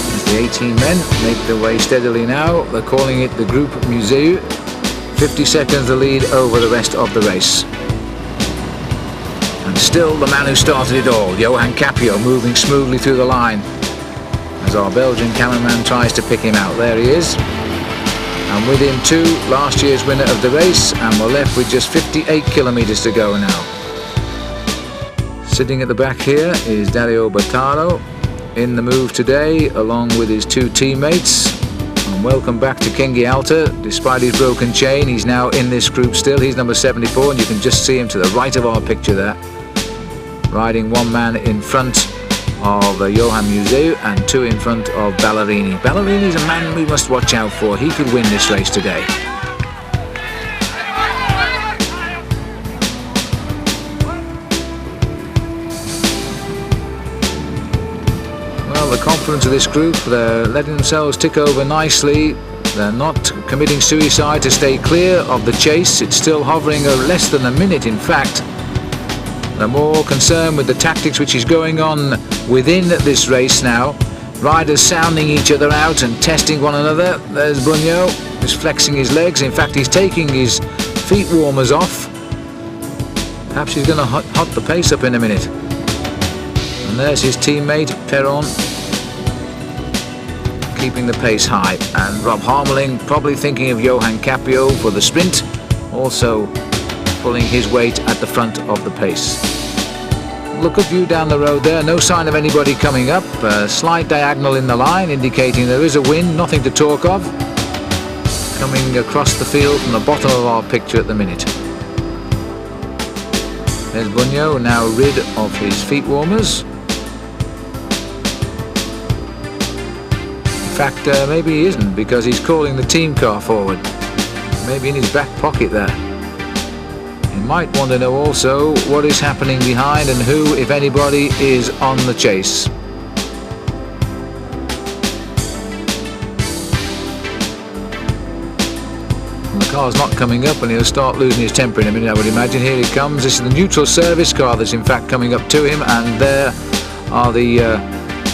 As the 18 men make their way steadily now, they're calling it the Group Museu. 50 seconds the lead over the rest of the race. And still the man who started it all, Johan Capio, moving smoothly through the line. As our Belgian cameraman tries to pick him out. There he is. And with him too, last year's winner of the race, and we're left with just 58 kilometres to go now. Sitting at the back here is Dario Bottaro, in the move today, along with his two teammates. And welcome back to Kingi Alta. Despite his broken chain, he's now in this group still. He's number 74, and you can just see him to the right of our picture there, riding one man in front of Johan Museu and two in front of Ballerini. Ballerini's a man we must watch out for. He could win this race today. Well, the confidence of this group, they're letting themselves tick over nicely. They're not committing suicide to stay clear of the chase. It's still hovering less than a minute, in fact. They're more concerned with the tactics which is going on within this race now. Riders sounding each other out and testing one another. There's Bunyo, who's flexing his legs. In fact, he's taking his feet warmers off. Perhaps he's going to hot the pace up in a minute. And there's his teammate, Perron, keeping the pace high. And Rob Harmeling probably thinking of Johan Capio for the sprint, also pulling his weight at the front of the pace. Look at view down the road there, no sign of anybody coming up. A slight diagonal in the line indicating there is a wind, nothing to talk of. Coming across the field from the bottom of our picture at the minute. There's Bunyo, now rid of his feet warmers. In fact, maybe he isn't, because he's calling the team car forward. Maybe in his back pocket there. You might want to know also what is happening behind and who, if anybody, is on the chase. And the car's not coming up, and he'll start losing his temper in a minute, I would imagine. Here he comes. This is the neutral service car that's in fact coming up to him, and there are the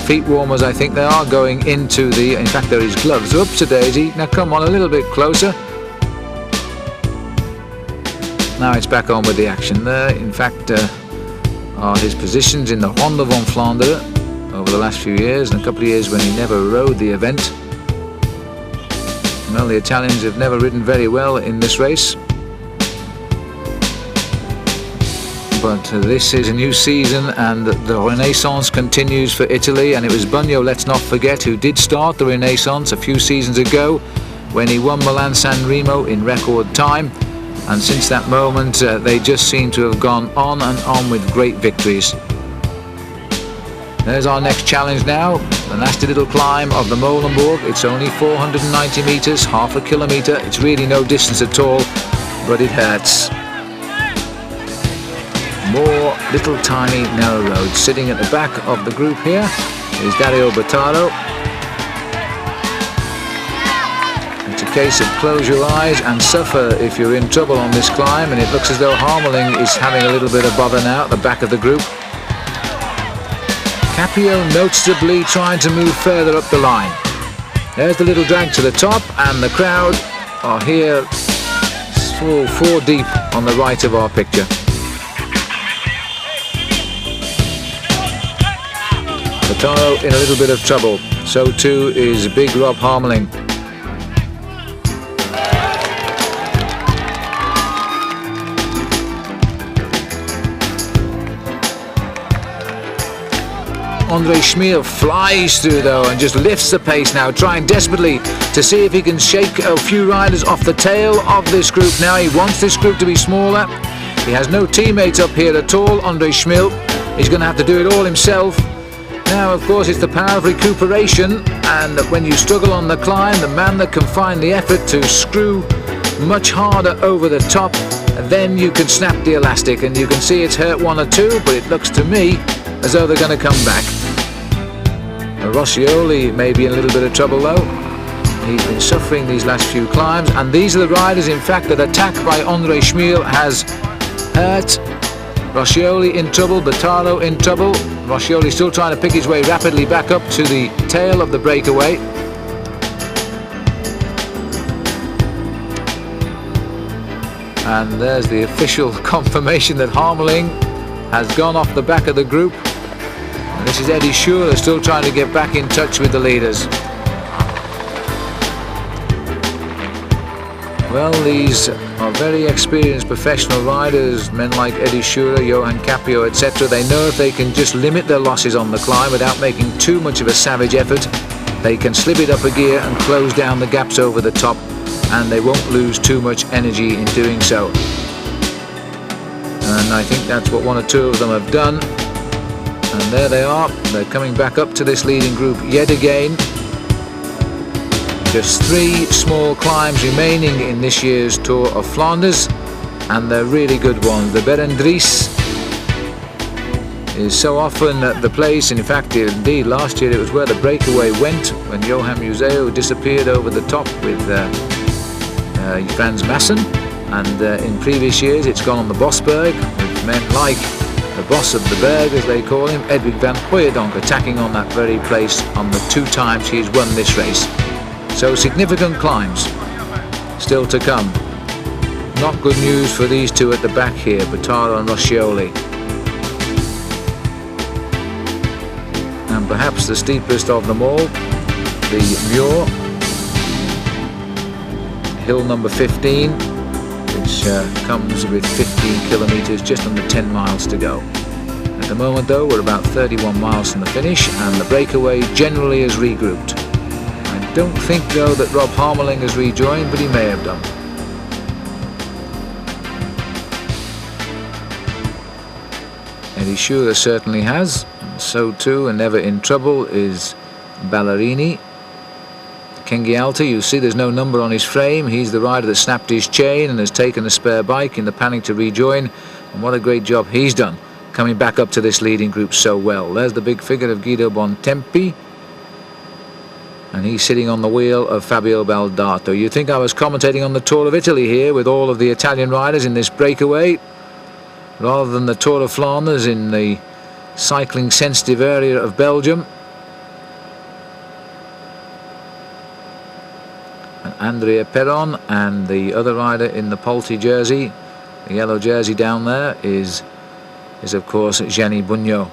feet warmers, I think they are, going into the... In fact, there are his gloves. Oops, a daisy. Now come on, a little bit closer. Now it's back on with the action there. In fact, are his positions in the Ronde van Vlaanderen over the last few years, and a couple of years when he never rode the event. Well, the Italians have never ridden very well in this race. But this is a new season, and the Renaissance continues for Italy, and it was Bunyo, let's not forget, who did start the Renaissance a few seasons ago when he won Milan-San Remo in record time. And since that moment, they just seem to have gone on and on with great victories. There's our next challenge now, the nasty little climb of the Molenberg. It's only 490 metres, half a kilometre. It's really no distance at all, but it hurts. More little tiny narrow roads. Sitting at the back of the group here is Dario Bottaro. It's a case of close your eyes and suffer if you're in trouble on this climb, and it looks as though Harmeling is having a little bit of bother now at the back of the group. Capio noticeably trying to move further up the line. There's the little drag to the top, and the crowd are here four deep on the right of our picture. Bottaro in a little bit of trouble. So too is big Rob Harmeling. Andre Schmiel flies through though and just lifts the pace now, trying desperately to see if he can shake a few riders off the tail of this group now. He wants this group to be smaller. He has no teammates up here at all, Andre Schmiel. He's going to have to do it all himself. Now, of course, it's the power of recuperation, and when you struggle on the climb, the man that can find the effort to screw much harder over the top, then you can snap the elastic, and you can see it's hurt one or two, but it looks to me as though they're going to come back. Roscioli may be in a little bit of trouble though. He's been suffering these last few climbs, and these are the riders, in fact, that attack by Andre Schmiel has hurt. Roscioli in trouble, Bottaro in trouble. Roscioli still trying to pick his way rapidly back up to the tail of the breakaway. And there's the official confirmation that Harmeling has gone off the back of the group. And this is Eddie Schurer still trying to get back in touch with the leaders. Well, these are very experienced professional riders, men like Eddie Schurer, Johan Capio, etc. They know if they can just limit their losses on the climb without making too much of a savage effort, they can slip it up a gear and close down the gaps over the top, and they won't lose too much energy in doing so. And I think that's what one or two of them have done. And there they are. They're coming back up to this leading group yet again. Just 3 small climbs remaining in this year's Tour of Flanders, and they're really good ones. The Berendries is so often the place, in fact indeed last year it was where the breakaway went when Johan Museo disappeared over the top with Frans Massen, and in previous years it's gone on the Bosberg with men like the boss of the Berg, as they call him, Edwig van Hooijdonk, attacking on that very place on the 2 times he's won this race. So significant climbs still to come. Not good news for these two at the back here, Bottaro and Roscioli. And perhaps the steepest of them all, the Muur, hill number 15, which comes with 15 kilometres, just under 10 miles to go. At the moment though, we're about 31 miles from the finish, and the breakaway generally is regrouped. I don't think though that Rob Harmeling has rejoined, but he may have done. Eddie Schurer certainly has, and so too, and never in trouble, is Ballerini. Kengialta, you see there's no number on his frame. He's the rider that snapped his chain and has taken a spare bike in the panic to rejoin, and what a great job he's done coming back up to this leading group so well. There's the big figure of Guido Bontempi, and he's sitting on the wheel of Fabio Baldato. You'd think I was commentating on the Tour of Italy here with all of the Italian riders in this breakaway, rather than the Tour of Flanders in the cycling sensitive area of Belgium. And Andrea Perron, and the other rider in the Polti jersey, the yellow jersey down there, is of course Gianni Bugno.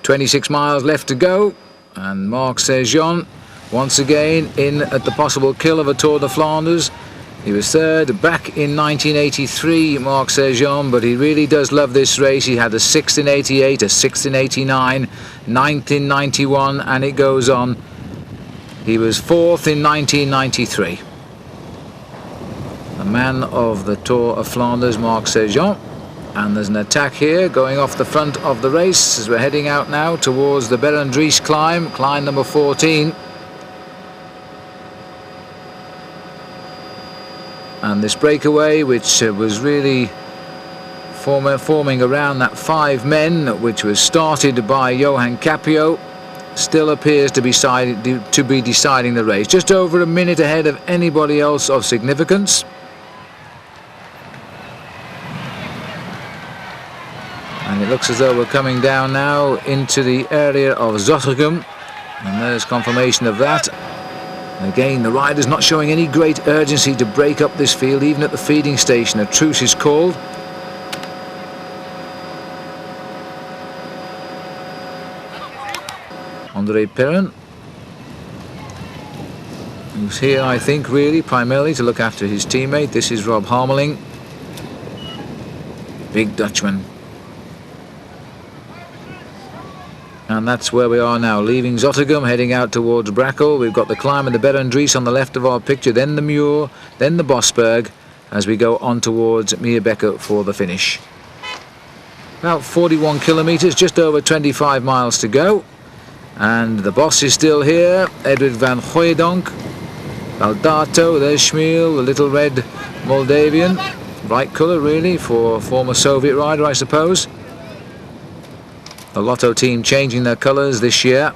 "26 miles left to go, and Marc Sergeant once again in at the possible kill of a Tour de Flanders. He was third back in 1983, Marc Sergeant, but he really does love this race. He had a 6th in 88, a 6th in 89, 9th in 91, and it goes on. He was 4th in 1993. The man of the Tour of Flanders, Marc Sergeant. And there's an attack here going off the front of the race as we're heading out now towards the Berendries climb, climb number 14. And this breakaway, which was really forming around that 5 men, which was started by Johan Capio, still appears to be deciding the race. Just over a minute ahead of anybody else of significance. And it looks as though we're coming down now into the area of Zottegem, and there's confirmation of that. And again, the riders not showing any great urgency to break up this field, even at the feeding station. A truce is called. Andre Perrin, who's here, I think, really primarily to look after his teammate. This is Rob Harmeling, big Dutchman. And that's where we are now, leaving Zottegem, heading out towards Brakel. We've got the climb and the Berendries on the left of our picture, then the Muur, then the Bosberg, as we go on towards Meerbeke for the finish. About 41 kilometres, just over 25 miles to go. And the boss is still here, Edward van Hooijdonk. Baldato, there's Schmiel, the little red Moldavian. Bright colour really for a former Soviet rider, I suppose. The Lotto team changing their colours this year.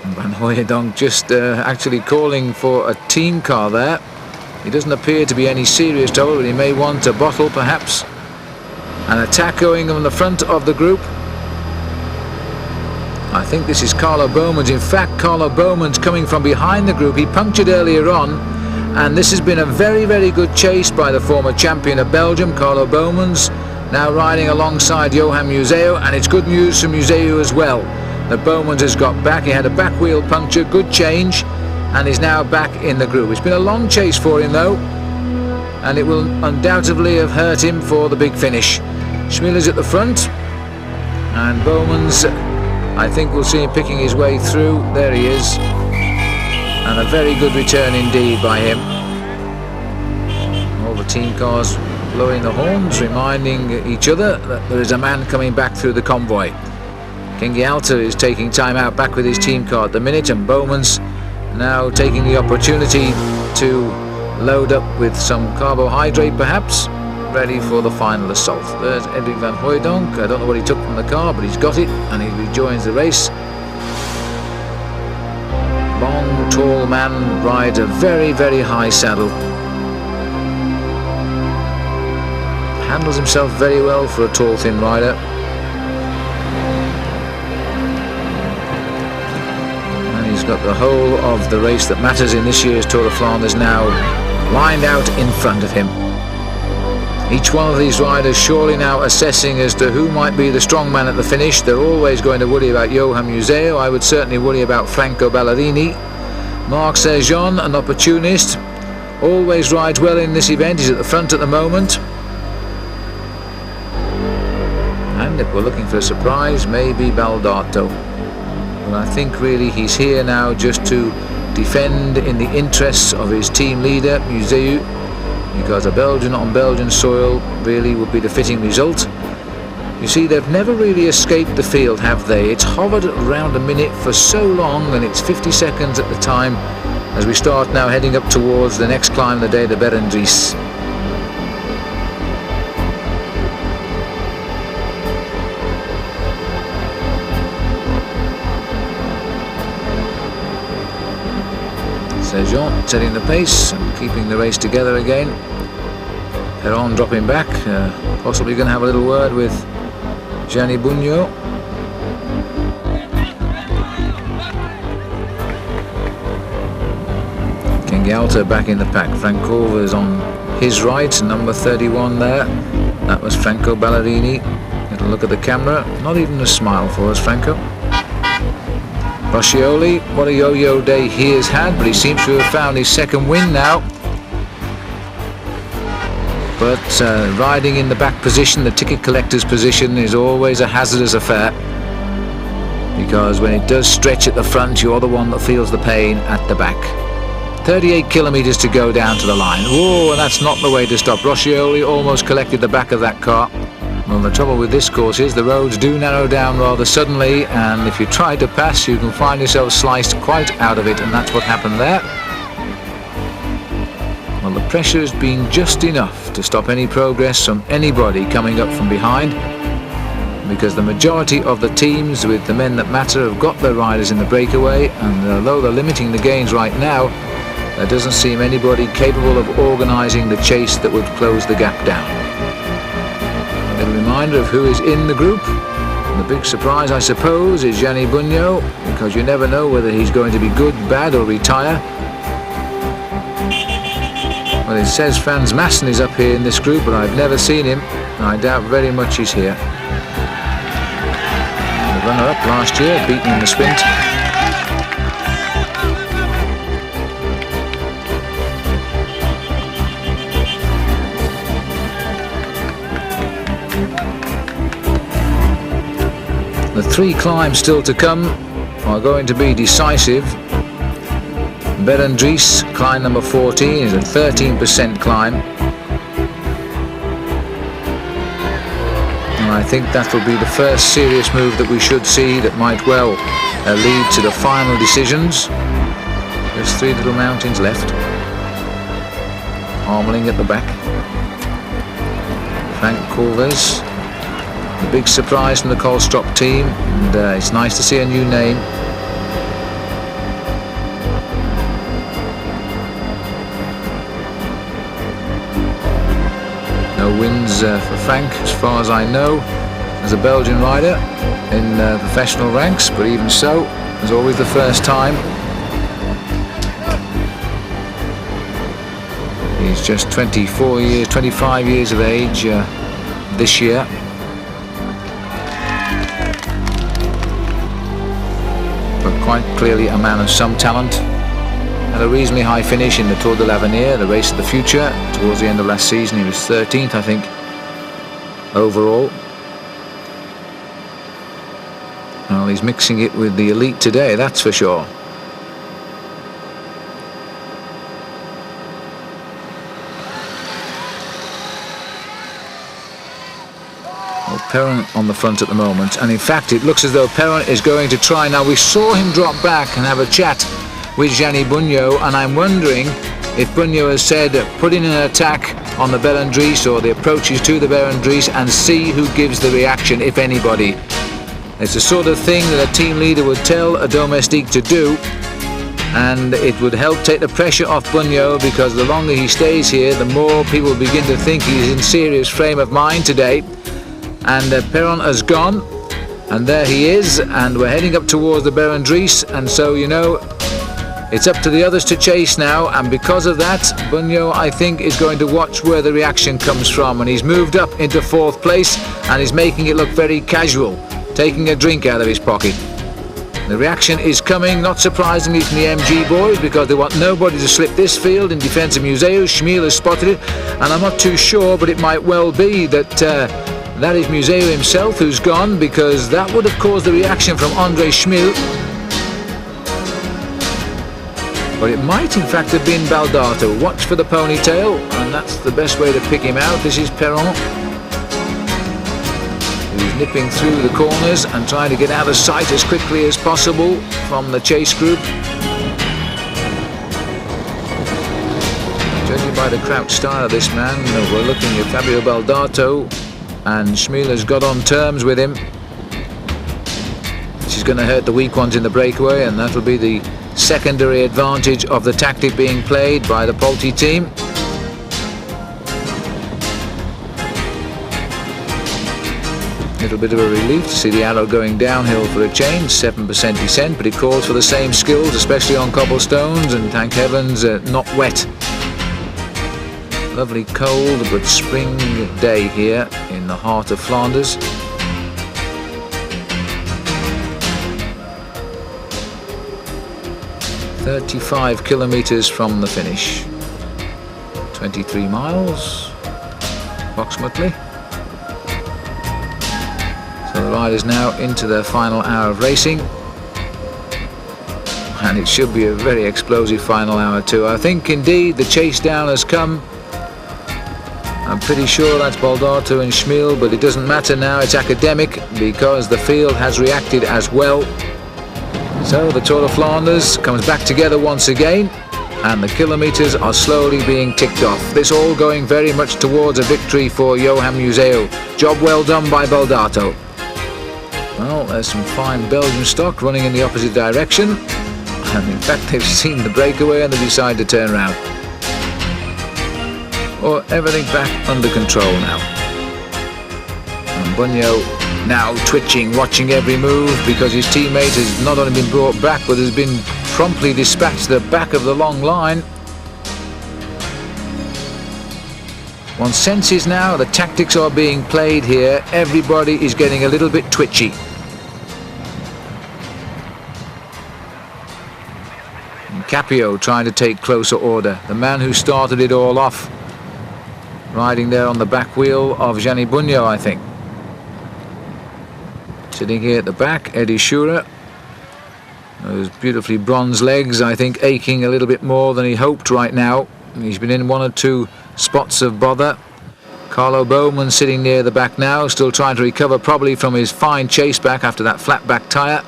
Van Hooijdonk just actually calling for a team car there. He doesn't appear to be any serious trouble, but he may want a bottle perhaps. An attack going on the front of the group. I think this is Carlo Bowman's. In fact, Carlo Bowman's coming from behind the group. He punctured earlier on, and this has been a very, very good chase by the former champion of Belgium, Carlo Bowman's, now riding alongside Johan Museeuw, and it's good news for Museeuw as well, that Bowman's has got back. He had a back wheel puncture, good change, and is now back in the group. It's been a long chase for him though, and it will undoubtedly have hurt him for the big finish. Schmieler's at the front, and Bowman's, I think we'll see him picking his way through. There he is, and a very good return indeed by him. All the team cars blowing the horns, reminding each other that there is a man coming back through the convoy. Kingi Alta is taking time out back with his team car at the minute, and Bowman's now taking the opportunity to load up with some carbohydrate perhaps, ready for the final assault. There's Edwin van Hooijdonk. I don't know what he took from the car, but he's got it, and he rejoins the race. Long, tall man rides a very, very high saddle. Handles himself very well for a tall, thin rider. And he's got the whole of the race that matters in this year's Tour of Flanders now lined out in front of him. Each one of these riders surely now assessing as to who might be the strong man at the finish. They're always going to worry about Johan Museeuw. I would certainly worry about Franco Ballerini. Marc Sergeant, an opportunist, always rides well in this event. He's at the front at the moment. And if we're looking for a surprise, maybe Baldato. But I think really he's here now just to defend in the interests of his team leader, Museeuw, because a Belgian on Belgian soil really would be the fitting result. You see, they've never really escaped the field, have they? It's hovered around a minute for so long, and it's 50 seconds at the time as we start now heading up towards the next climb of the day, the Berendries. Sergeant setting the pace and keeping the race together again. Perron dropping back, possibly going to have a little word with Gianni Bugno. Kingi Alta back in the pack. Frank Corver is on his right, number 31 there. That was Franco Ballerini. Little look at the camera, not even a smile for us, Franco. Roscioli, what a yo-yo day he has had, but he seems to have found his second win now. But riding in the back position, the ticket collector's position, is always a hazardous affair, because when it does stretch at the front, you're the one that feels the pain at the back. 38 kilometres to go down to the line. Whoa, and that's not the way to stop. Roscioli almost collected the back of that car. Well, the trouble with this course is the roads do narrow down rather suddenly, and if you try to pass, you can find yourself sliced quite out of it, and that's what happened there. Well, the pressure has been just enough to stop any progress from anybody coming up from behind, because the majority of the teams with the men that matter have got their riders in the breakaway, and although they're limiting the gains right now, there doesn't seem anybody capable of organising the chase that would close the gap down. A reminder of who is in the group. And the big surprise, I suppose, is Gianni Bugno, because you never know whether he's going to be good, bad or retire. Well, it says Frans Maassen is up here in this group, but I've never seen him. I doubt very much he's here. The runner-up last year, beaten in the sprint. The 3 climbs still to come are going to be decisive. Berendries, climb number 14, is a 13% climb. And I think that will be the first serious move that we should see that might well lead to the final decisions. There's 3 little mountains left. Armeling at the back. Frank Corvez, the big surprise from the Kohlstrop team, and it's nice to see a new name. No wins for Frank, as far as I know, as a Belgian rider in professional ranks, but even so, it's always the first time. He's just 25 years of age this year. But quite clearly a man of some talent. Had a reasonably high finish in the Tour de l'Avenir, the race of the future. Towards the end of last season he was 13th, I think, overall. Well, he's mixing it with the elite today, that's for sure. Well, Perron on the front at the moment, and in fact it looks as though Perron is going to try. Now, we saw him drop back and have a chat with Gianni Bugno, and I'm wondering if Bugno has said put in an attack on the Berendries or the approaches to the Berendries and see who gives the reaction, if anybody. It's the sort of thing that a team leader would tell a domestique to do, and it would help take the pressure off Bugno, because the longer he stays here, the more people begin to think he's in serious frame of mind today. And Perron has gone, and there he is, and we're heading up towards the Berendries, and so, you know, it's up to the others to chase now, and because of that, Bugno, I think, is going to watch where the reaction comes from, and he's moved up into 4th place, and he's making it look very casual, taking a drink out of his pocket. The reaction is coming, not surprisingly, from the MG boys, because they want nobody to slip this field in defence of Museu. Schmiel has spotted it, and I'm not too sure, but it might well be that that is Museu himself who's gone, because that would have caused the reaction from Andre Schmiel. But it might in fact have been Baldato. Watch for the ponytail, and that's the best way to pick him out. This is Perron, who's nipping through the corners and trying to get out of sight as quickly as possible from the chase group. Judging by the crouch style of this man, we're looking at Fabio Baldato, and Schmiel has got on terms with him. She's going to hurt the weak ones in the breakaway, and that'll be the secondary advantage of the tactic being played by the Polti team. Little bit of a relief to see the arrow going downhill for a change, 7% descent, but it calls for the same skills, especially on cobblestones, and thank heavens not wet. Lovely cold but spring day here in the heart of Flanders. "35 kilometers from the finish, 23 miles approximately." So the riders now into their final hour of racing, and it should be a very explosive final hour too. I think indeed the chase down has come. I'm pretty sure that's Baldato and Schmiel, but it doesn't matter now, it's academic, because the field has reacted as well. So the Tour of Flanders comes back together once again, and the kilometres are slowly being ticked off. This all going very much towards a victory for Johan Museu. Job well done by Baldato. Well, there's some fine Belgian stock running in the opposite direction, and in fact they've seen the breakaway and they decide to turn around. Or everything back under control now. And Bugno now twitching, watching every move, because his teammate has not only been brought back, but has been promptly dispatched to the back of the long line. One senses now the tactics are being played here. Everybody is getting a little bit twitchy. And Capio trying to take closer order. The man who started it all off. Riding there on the back wheel of Gianni Bugno, I think. Sitting here at the back, Eddie Schura. Those beautifully bronze legs, I think, aching a little bit more than he hoped right now. He's been in one or two spots of bother. Carlo Bowman sitting near the back now, still trying to recover probably from his fine chase back after that flat back tyre.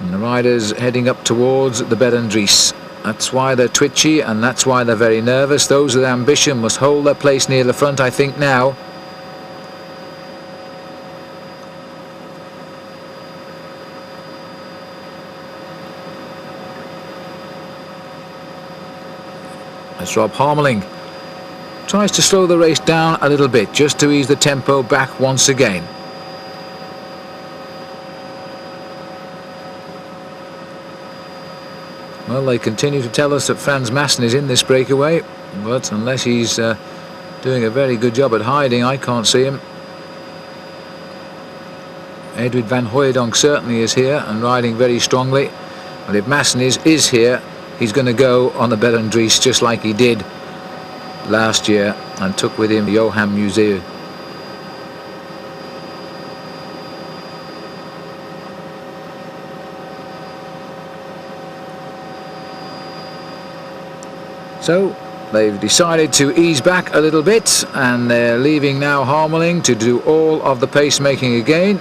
And the riders heading up towards the Bed and Dries. That's why they're twitchy and that's why they're very nervous. Those with ambition must hold their place near the front, I think, now. As Rob Harmeling tries to slow the race down a little bit just to ease the tempo back once again. Well, they continue to tell us that Frans Maassen is in this breakaway, but unless he's doing a very good job at hiding, I can't see him. Edwin van Hooijdonk certainly is here and riding very strongly. But if Maassen is here, he's going to go on the Bed and Dries just like he did last year and took with him the Johan Museeuw. So they've decided to ease back a little bit and they're leaving now Harmeling to do all of the pacemaking again,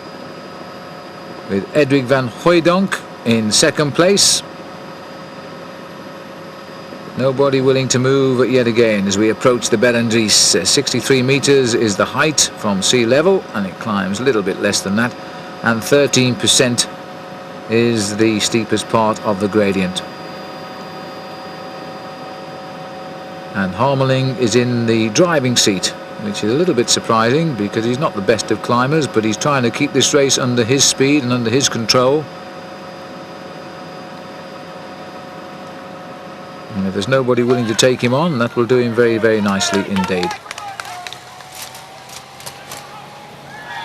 with Edwig van Hooijdonk in second place. Nobody willing to move yet again as we approach the Bed and Dries. 63 metres is the height from sea level and it climbs a little bit less than that, and 13% is the steepest part of the gradient. And Harmeling is in the driving seat, which is a little bit surprising because he's not the best of climbers, but he's trying to keep this race under his speed and under his control. And if there's nobody willing to take him on, that will do him very, very nicely indeed.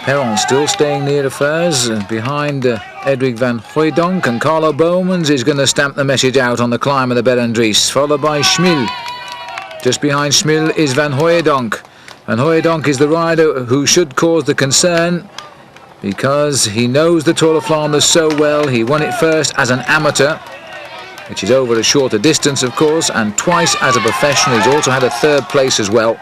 Perron still staying near the Furs, behind Edwig van Hooijdonk, and Carlo Bowmans is going to stamp the message out on the climb of the Bed and Dries, followed by Schmil. Just behind Schmil is Van Hooijdonk. Van Hooijdonk is the rider who should cause the concern because he knows the Tour of Flanders so well. He won it first as an amateur, which is over a shorter distance of course, and twice as a professional. He's also had a third place as well.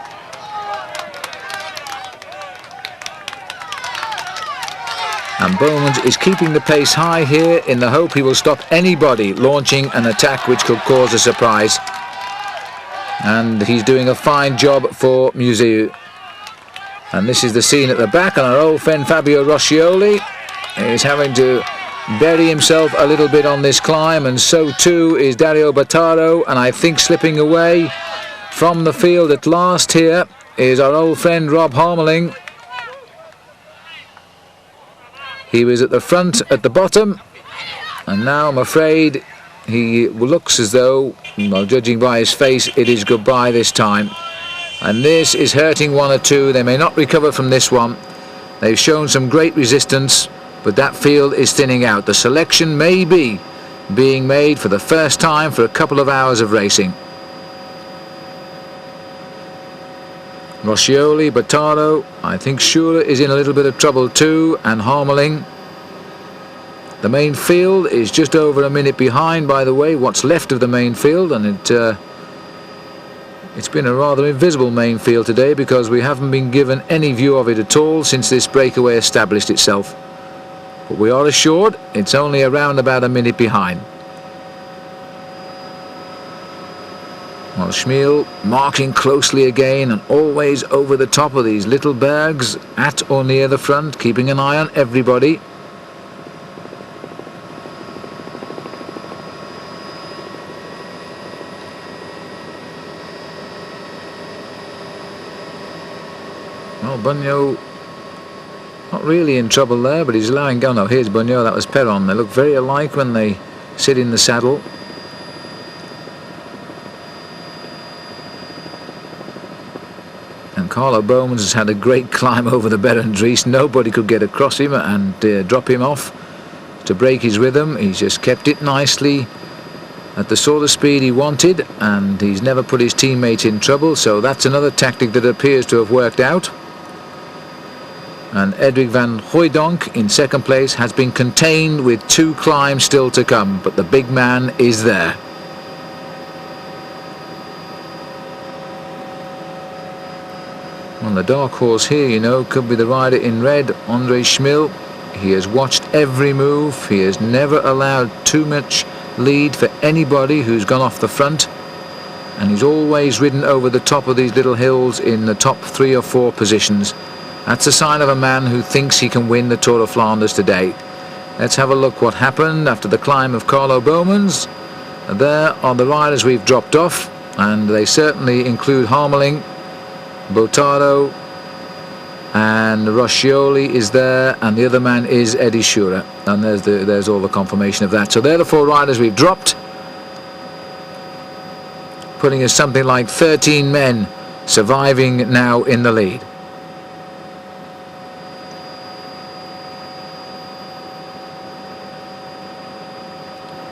And Bowmans is keeping the pace high here in the hope he will stop anybody launching an attack which could cause a surprise. And he's doing a fine job for Museeuw. And this is the scene at the back, and our old friend Fabio Roscioli is having to bury himself a little bit on this climb, and so too is Dario Battaro, and I think slipping away from the field at last here is our old friend Rob Harmeling. He was at the front at the bottom, and now I'm afraid he looks as though, well, judging by his face, it is goodbye this time. And this is hurting one or two. They may not recover from this one. They've shown some great resistance, but that field is thinning out. The selection may be being made for the first time for a couple of hours of racing. Roscioli, Battaro, I think Schura is in a little bit of trouble too, and Harmeling. The main field is just over a minute behind, by the way, what's left of the main field, and it's been a rather invisible main field today because we haven't been given any view of it at all since this breakaway established itself. But we are assured it's only around about a minute behind. Well, Schmil marking closely again and always over the top of these little bergs, at or near the front, keeping an eye on everybody. Well, Bugno not really in trouble there, but he's allowing go. No, here's Bugno, that was Perron. They look very alike when they sit in the saddle. Carlo Bowmans has had a great climb over the Berendries. Nobody could get across him and drop him off to break his rhythm. He's just kept it nicely at the sort of speed he wanted, and he's never put his teammate in trouble, so that's another tactic that appears to have worked out. And Edwig van Hooijdonk in second place has been contained with 2 climbs still to come, but the big man is there. Well, the dark horse here, you know, could be the rider in red, André Schmil. He has watched every move. He has never allowed too much lead for anybody who's gone off the front, and he's always ridden over the top of these little hills in the top 3 or 4 positions. That's a sign of a man who thinks he can win the Tour of Flanders today. Let's have a look what happened after the climb of Carlo Bowmans. There are the riders we've dropped off, and they certainly include Harmeling, Botaro, and Roscioli is there, and the other man is Eddie Schura, and there's all the confirmation of that. So they're the 4 riders we've dropped, putting us something like 13 men surviving now in the lead.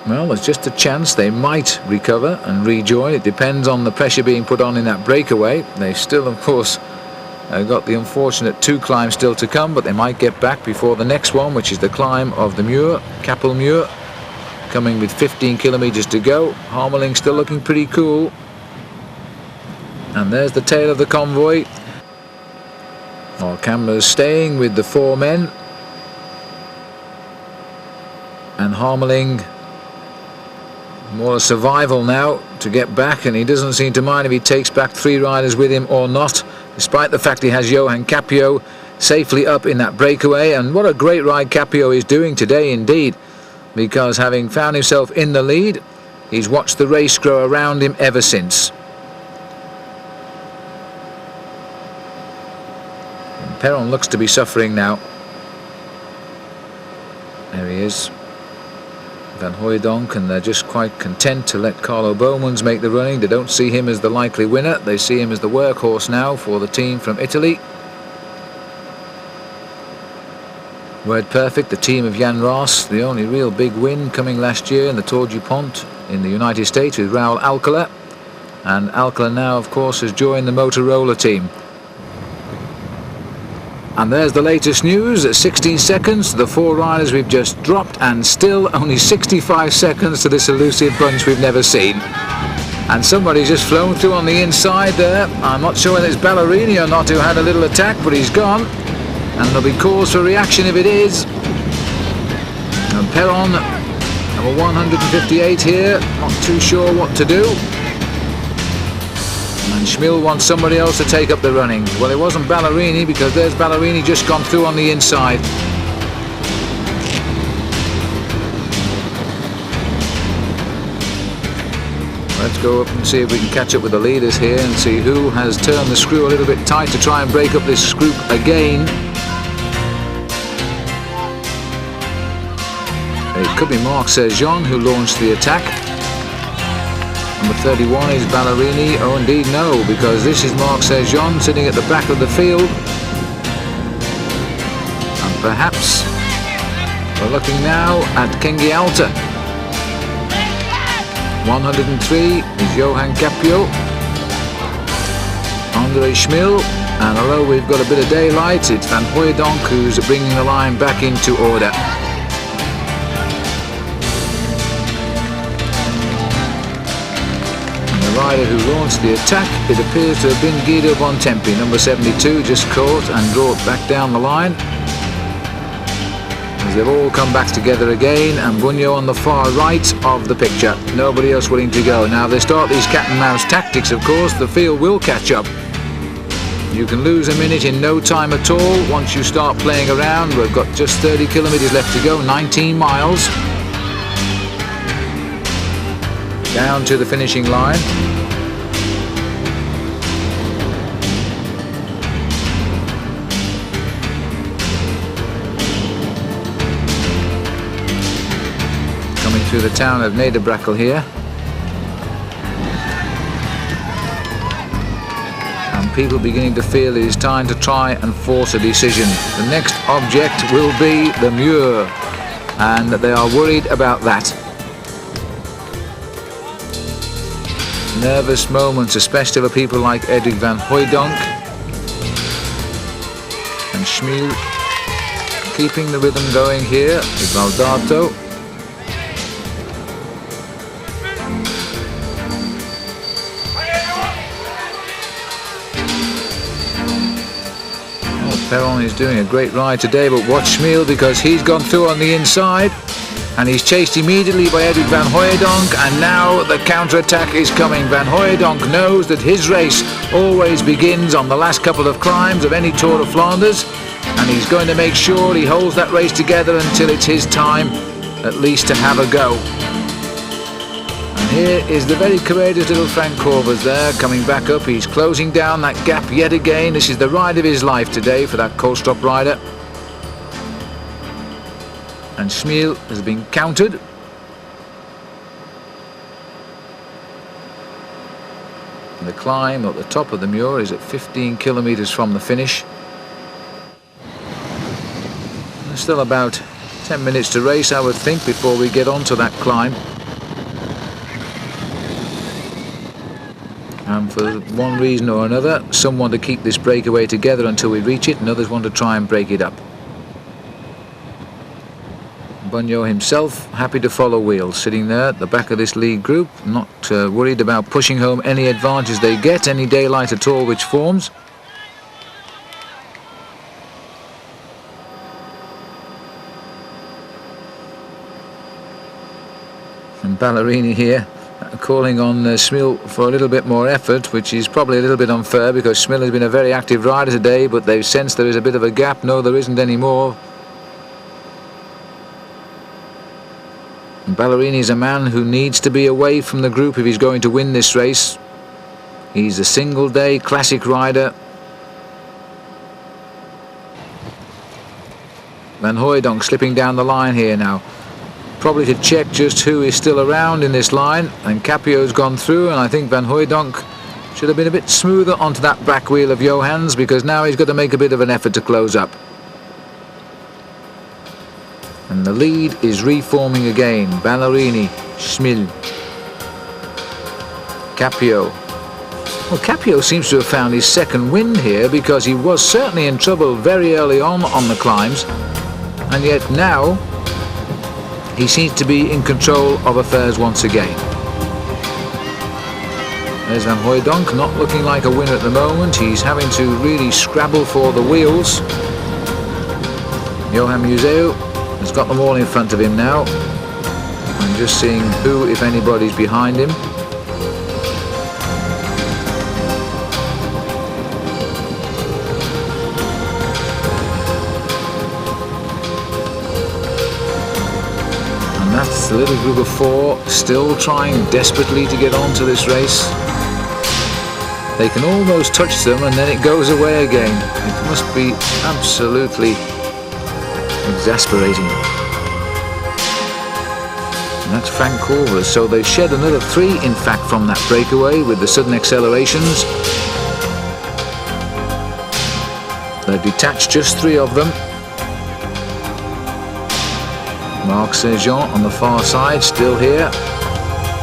Well, there's just a chance they might recover and rejoin. It depends on the pressure being put on in that breakaway. They've still, of course, got the unfortunate 2 climbs still to come, but they might get back before the next one, which is the climb of the Muur, Kapelmuur, coming with 15 kilometers to go. Harmeling still looking pretty cool. And there's the tail of the convoy. Our camera's staying with the 4 men. And Harmeling, more a survival now to get back, and he doesn't seem to mind if he takes back 3 riders with him or not, despite the fact he has Johan Capio safely up in that breakaway. And what a great ride Capio is doing today indeed, because having found himself in the lead, he's watched the race grow around him ever since. And Perron looks to be suffering now. There he is, Van Hooijdonk, and they're just quite content to let Carlo Bowmans make the running. They don't see him as the likely winner. They see him as the workhorse now for the team from Italy. Word Perfect, the team of Jan Raas, the only real big win coming last year in the Tour du Pont in the United States with Raul Alcala. And Alcala now, of course, has joined the Motorola team. And there's the latest news at 16 seconds to the 4 riders we've just dropped, and still only 65 seconds to this elusive bunch we've never seen. And somebody's just flown through on the inside there. I'm not sure whether it's Ballerini or not who had a little attack, but he's gone. And there'll be cause for reaction if it is. And Perron, number 158 here, not too sure what to do. And Schmil wants somebody else to take up the running. Well, it wasn't Ballerini, because there's Ballerini just gone through on the inside. Let's go up and see if we can catch up with the leaders here and see who has turned the screw a little bit tight to try and break up this group again. It could be Marc Sergeant who launched the attack. Number 31 is Ballerini. Oh, indeed, no, because this is Marc Sergeant sitting at the back of the field. And perhaps we're looking now at Kengi Alta. 103 is Johan Capio. André Schmil. And although we've got a bit of daylight, it's Van Hooijdonk who's bringing the line back into order. Rider who launched the attack, it appears to have been Guido Bontempi, number 72, just caught and brought back down the line. As they've all come back together again, and Bugno on the far right of the picture. Nobody else willing to go. Now, if they start these cat and mouse tactics, of course, the field will catch up. You can lose a minute in no time at all once you start playing around. We've got just 30 kilometres left to go, 19 miles. Down to the finishing line. Coming through the town of Nederbrakel here. And people beginning to feel it is time to try and force a decision. The next object will be the Muur, and they are worried about that. Nervous moments, especially for people like Edwig van Hooijdonk and Schmiel, keeping the rhythm going here with Baldato. Perron is doing a great ride today, but watch Schmiel because he's gone through on the inside and he's chased immediately by Edwig van Hooijdonk, and now the counter-attack is coming. Van Hooijdonk knows that his race always begins on the last couple of climbs of any Tour of Flanders, and he's going to make sure he holds that race together until it's his time at least to have a go. And here is the very courageous little Frank Corvers there coming back up. He's closing down that gap yet again. This is the ride of his life today for that Koolstrop rider. And Schmiel has been countered. And the climb at the top of the Muur is at 15 kilometers from the finish. There's still about 10 minutes to race, I would think, before we get onto that climb. And for one reason or another, some want to keep this breakaway together until we reach it, and others want to try and break it up. Bunyo himself happy to follow wheels, sitting there at the back of this lead group, not worried about pushing home any advantage they get, any daylight at all which forms. And Ballerini here calling on Schmiel for a little bit more effort, which is probably a little bit unfair because Schmiel has been a very active rider today, but they've sensed there is a bit of a gap. No, there isn't any more. Ballerini is a man who needs to be away from the group if he's going to win this race. He's a single-day classic rider. Van Hooijdonk slipping down the line here now. Probably to check just who is still around in this line. And Capio's gone through, and I think Van Hooijdonk should have been a bit smoother onto that back wheel of Johans, because now he's got to make a bit of an effort to close up. And the lead is reforming again. Ballerini, Schmiel, Capio. Well, Capio seems to have found his second wind here, because he was certainly in trouble very early on the climbs, and yet now he seems to be in control of affairs once again. There's Van Hooijdonk, not looking like a winner at the moment. He's having to really scrabble for the wheels. Johan Museeuw has got them all in front of him now. I'm just seeing who, if anybody's behind him. And that's the little group of four still trying desperately to get onto this race. They can almost touch them and then it goes away again. It must be absolutely exasperating. And that's Frank Corvers. So they've shed another 3 in fact from that breakaway with the sudden accelerations. They've detached just 3 of them. Marc Saint-Jean on the far side still here.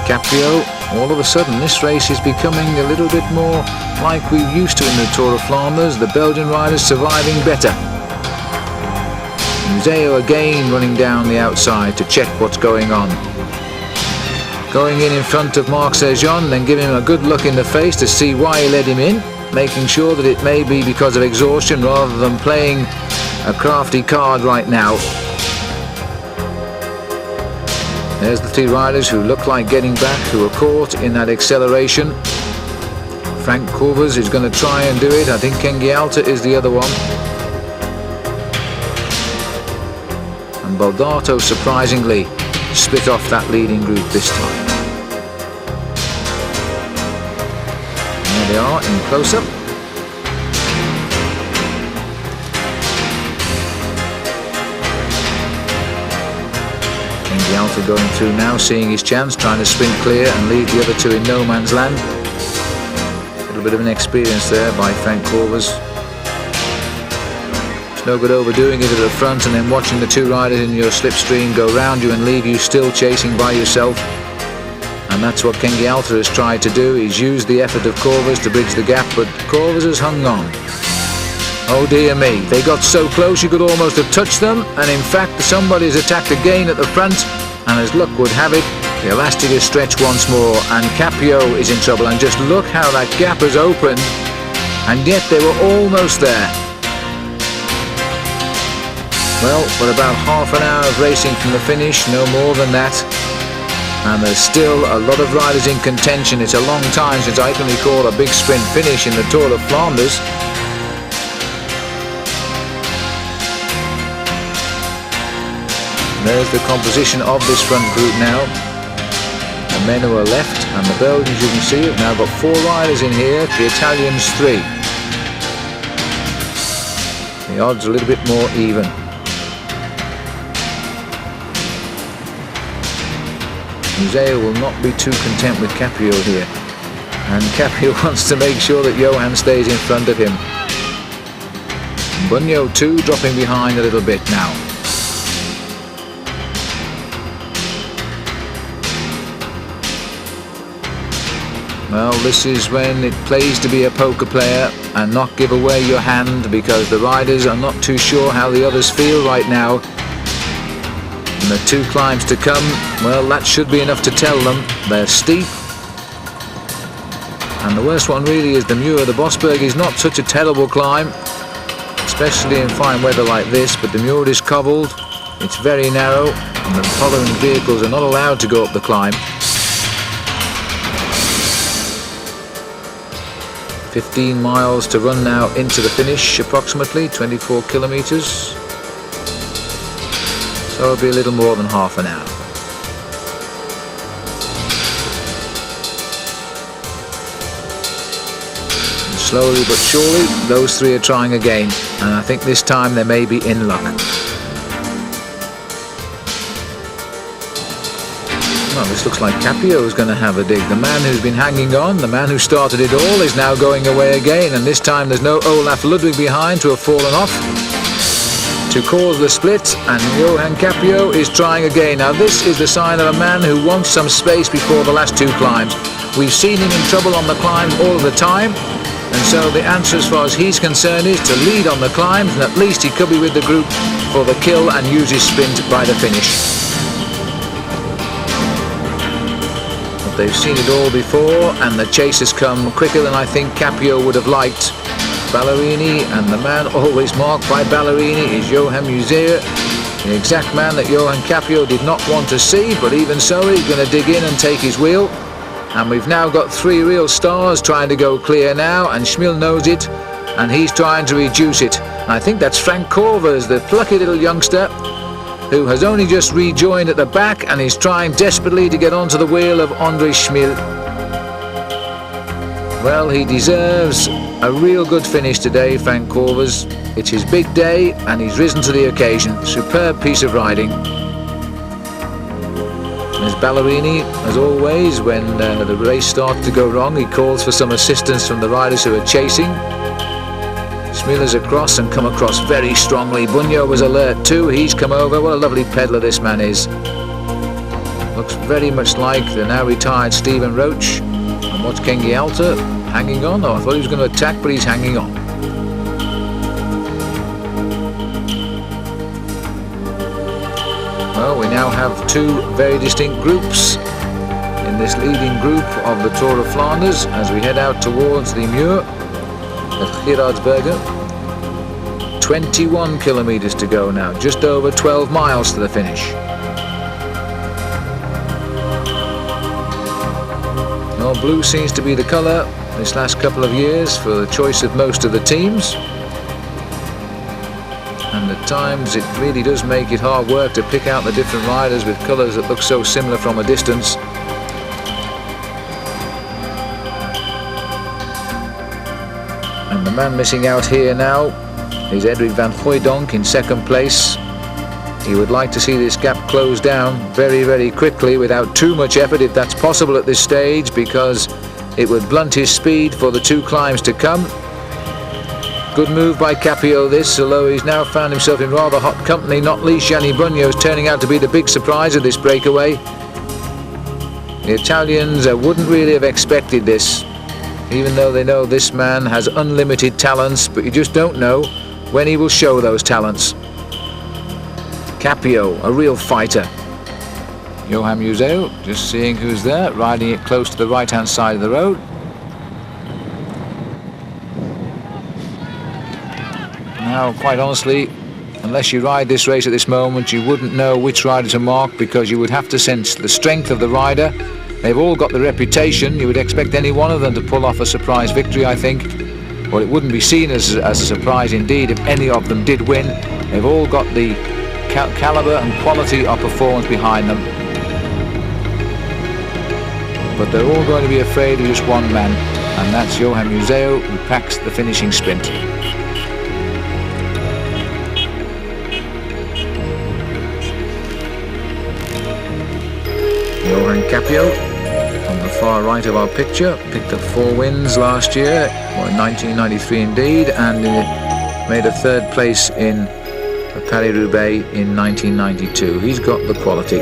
Capio. All of a sudden this race is becoming a little bit more like we used to in the Tour of Flanders. The Belgian riders surviving better. Museeuw again running down the outside to check what's going on. Going in front of Marc Saint-Jean, then giving him a good look in the face to see why he let him in, making sure that it may be because of exhaustion rather than playing a crafty card right now. There's the 3 riders who look like getting back, who are caught in that acceleration. Frank Corvers is going to try and do it. I think Kengialta is the other one. And Baldato surprisingly split off that leading group this time. There they are in close-up. Kengialta going through now, seeing his chance, trying to sprint clear and leave the other 2 in no man's land. A little bit of inexperience there by Frank Corvers. It's no good overdoing it at the front and then watching the two riders in your slipstream go round you and leave you still chasing by yourself. And that's what Ken Gialta has tried to do. He's used the effort of Corvers to bridge the gap, but Corvers has hung on. Oh dear me, they got so close you could almost have touched them, and in fact somebody's attacked again at the front, and as luck would have it, the elastic is stretched once more and Capio is in trouble, and just look how that gap has opened, and yet they were almost there. Well, we're about half an hour of racing from the finish, no more than that. And there's still a lot of riders in contention. It's a long time since I can recall a big sprint finish in the Tour of Flanders. There's the composition of this front group now. The men who are left, and the Belgians, you can see, have now got 4 riders in here, the Italians 3. The odds are a little bit more even. Museo will not be too content with Capio here, and Capio wants to make sure that Johan stays in front of him. Bunyo too dropping behind a little bit now. Well, this is when it plays to be a poker player and not give away your hand, because the riders are not too sure how the others feel right now. And the 2 climbs to come, well, that should be enough to tell them. They're steep. And the worst one really is the Muur. The Bosberg is not such a terrible climb, especially in fine weather like this, but the Muur is cobbled, it's very narrow, and the following vehicles are not allowed to go up the climb. 15 miles to run now into the finish, approximately 24 kilometers. So it'll be a little more than half an hour. And slowly but surely, those 3 are trying again, and I think this time they may be in luck. Well, this looks like Capio is going to have a dig. The man who's been hanging on, the man who started it all, is now going away again, and this time there's no Olaf Ludwig behind to have fallen off to cause the split, and Johan Capio is trying again. Now this is the sign of a man who wants some space before the last 2 climbs. We've seen him in trouble on the climbs all the time, and so the answer as far as he's concerned is to lead on the climbs, and at least he could be with the group for the kill and use his sprint by the finish. But they've seen it all before, and the chase has come quicker than I think Capio would have liked. Ballerini, and the man always marked by Ballerini is Johan Museo, the exact man that Johan Capio did not want to see, but even so he's going to dig in and take his wheel. And we've now got 3 real stars trying to go clear now, and Schmil knows it, and he's trying to reduce it. And I think that's Frank Corvers, the plucky little youngster who has only just rejoined at the back and is trying desperately to get onto the wheel of Andre Schmil. Well, he deserves a real good finish today, Frank Corvers. It's his big day and he's risen to the occasion. Superb piece of riding. There's Ballerini, as always, when the race starts to go wrong, he calls for some assistance from the riders who are chasing. Schmil is across and come across very strongly. Bunyo was alert too, he's come over. What a lovely peddler this man is. Looks very much like the now retired Stephen Roach. And watch Ken Gialta hanging on. Oh, I thought he was going to attack, but he's hanging on. Well, we now have 2 very distinct groups in this leading group of the Tour of Flanders as we head out towards the Muur at Gerardsbergen. 21 kilometers to go now, just over 12 miles to the finish. Well, blue seems to be the colour this last couple of years for the choice of most of the teams. And at times it really does make it hard work to pick out the different riders with colours that look so similar from a distance. And the man missing out here now is Edric van Hooijdonk in 2nd place. He would like to see this gap closed down very, very quickly without too much effort, if that's possible at this stage, because It would blunt his speed for the 2 climbs to come. Good move by Capio this, although he's now found himself in rather hot company, not least Gianni Bugno is turning out to be the big surprise of this breakaway. The Italians wouldn't really have expected this, even though they know this man has unlimited talents, but you just don't know when he will show those talents. Capio, a real fighter. Johan Museo, just seeing who's there, riding it close to the right-hand side of the road. Now, quite honestly, unless you ride this race at this moment, you wouldn't know which rider to mark, because you would have to sense the strength of the rider. They've all got the reputation. You would expect any one of them to pull off a surprise victory, I think. Well, it wouldn't be seen as a surprise indeed if any of them did win. They've all got the caliber and quality of performance behind them. But they're all going to be afraid of just one man, and that's Johan Museo, who packs the finishing sprint. Johan Capio, on the far right of our picture, picked up 4 wins last year, or in 1993 indeed, and made a 3rd place in Paris-Roubaix in 1992. He's got the quality.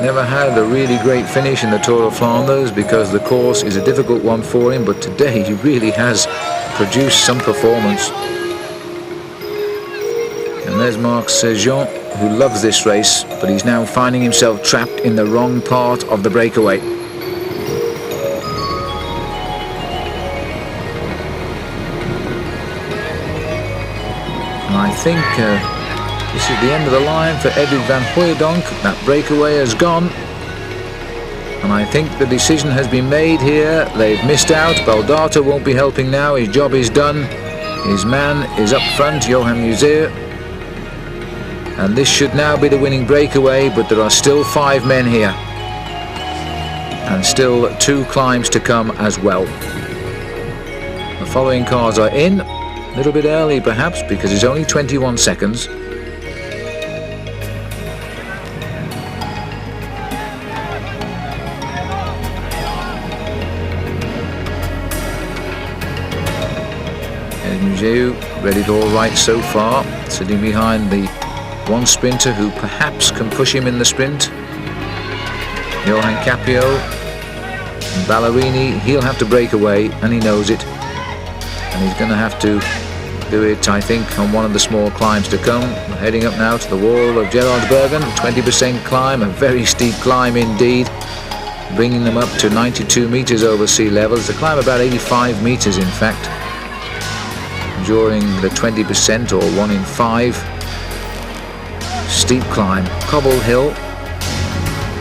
Never had a really great finish in the Tour of Flanders because the course is a difficult one for him, but today he really has produced some performance. And there's Marc Sergent, who loves this race, but he's now finding himself trapped in the wrong part of the breakaway. And I think this is the end of the line for Edwin van Hooijdonk. That breakaway has gone. And I think the decision has been made here. They've missed out. Baldato won't be helping now. His job is done. His man is up front, Johan Museo. And this should now be the winning breakaway, but there are still 5 men here. And still 2 climbs to come as well. The following cars are in. A little bit early perhaps, because it's only 21 seconds. Museu read it all right so far, sitting behind the one sprinter who perhaps can push him in the sprint. Johan Capio and Ballerini, he'll have to break away, and he knows it. And he's going to have to do it, I think, on one of the small climbs to come. We're heading up now to the wall of Gerardsbergen, 20% climb, a very steep climb indeed, bringing them up to 92 meters over sea level. It's a climb about 85 meters in fact, during the 20% or 1 in 5. Steep climb, cobbled hill.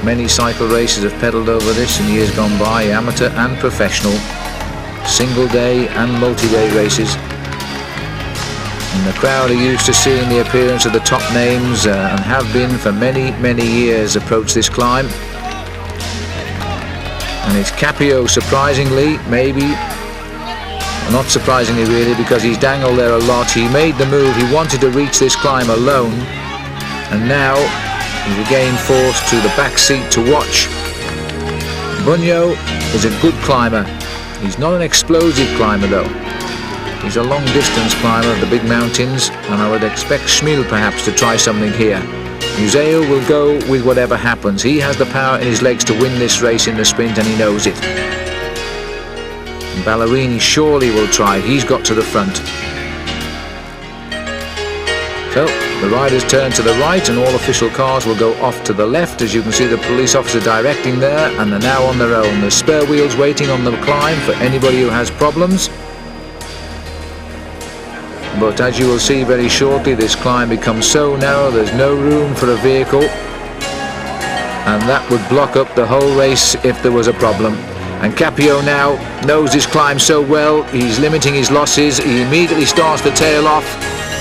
Many cycle racers have pedalled over this in years gone by, amateur and professional, single day and multi-day races. And the crowd are used to seeing the appearance of the top names and have been for many years approach this climb. And it's Capio, surprisingly, maybe, not surprisingly really, because he's dangled there a lot. He made the move, he wanted to reach this climb alone, and now he's again forced to the back seat to watch. Bugno is a good climber. He's not an explosive climber though. He's a long distance climber of the big mountains, and I would expect Schmil perhaps to try something here. Museo will go with whatever happens. He has the power in his legs to win this race in the sprint, and he knows it. And Ballerini surely will try. He's got to the front. So the riders turn to the right, and all official cars will go off to the left. As you can see, the police officer directing there, and they're now on their own. There's spare wheels waiting on the climb for anybody who has problems. But as you will see very shortly, this climb becomes so narrow there's no room for a vehicle, and that would block up the whole race if there was a problem. And Capio now knows this climb so well, he's limiting his losses. He immediately starts to tail off.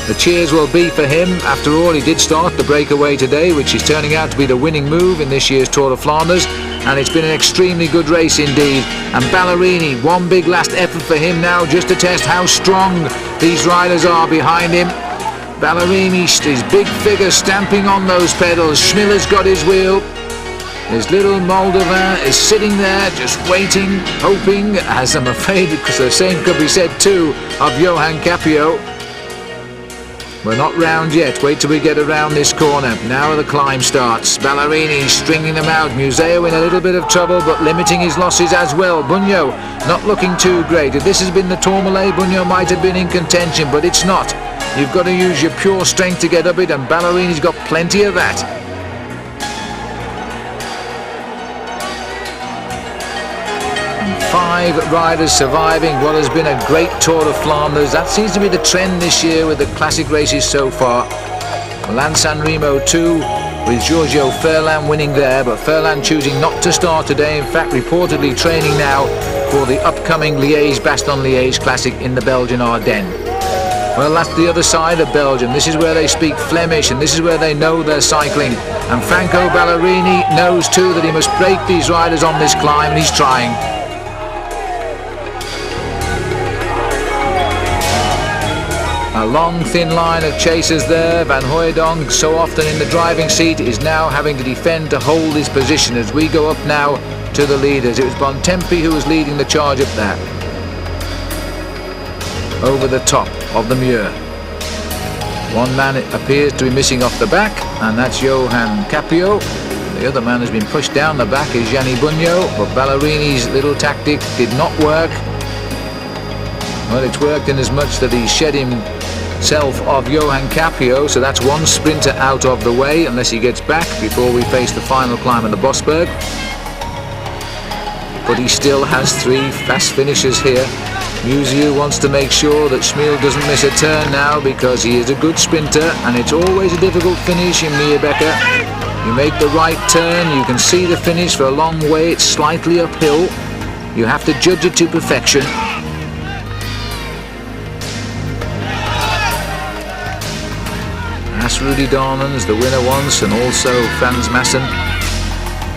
The cheers will be for him. After all, he did start the breakaway today, which is turning out to be the winning move in this year's Tour of Flanders, and it's been an extremely good race indeed. And Ballerini, one big last effort for him now, just to test how strong these riders are behind him. Ballerini, his big figure stamping on those pedals. Schmiller's got his wheel. His little Moldovan is sitting there just waiting, hoping, as I'm afraid, because the same could be said too of Johan Capio. We're not round yet. Wait till we get around this corner. Now the climb starts. Ballerini stringing them out. Museo in a little bit of trouble, but limiting his losses as well. Bugno not looking too great. If this has been the Tourmalet, Bugno might have been in contention, but it's not. You've got to use your pure strength to get up it, and Ballerini's got plenty of that. 5 riders surviving what has been a great Tour of Flanders. That seems to be the trend this year with the classic races so far. Milan San Remo 2 with Giorgio Furlan winning there, but Furlan choosing not to start today. In fact, reportedly training now for the upcoming Liège-Bastogne-Liège Classic in the Belgian Ardennes. Well, that's the other side of Belgium. This is where they speak Flemish, and this is where they know they're cycling. And Franco Ballerini knows too that he must break these riders on this climb, and he's trying. A long, thin line of chasers there. Van Hooijdonk, so often in the driving seat, is now having to defend to hold his position as we go up now to the leaders. It was Bontempi who was leading the charge up there, over the top of the Muur. One man appears to be missing off the back, and that's Johan Capio. The other man has been pushed down the back is Gianni Bugno, but Ballerini's little tactic did not work. Well, it's worked in as much that he shed himself of Johan Capio, so that's one sprinter out of the way, unless he gets back before we face the final climb of the Bosberg. But he still has 3 fast finishers here. Museu wants to make sure that Schmil doesn't miss a turn now, because he is a good sprinter, and it's always a difficult finish in Meerbecker. You make the right turn, you can see the finish for a long way, it's slightly uphill. You have to judge it to perfection. That's Rudy Darmans, the winner once, and also Frans Maassen,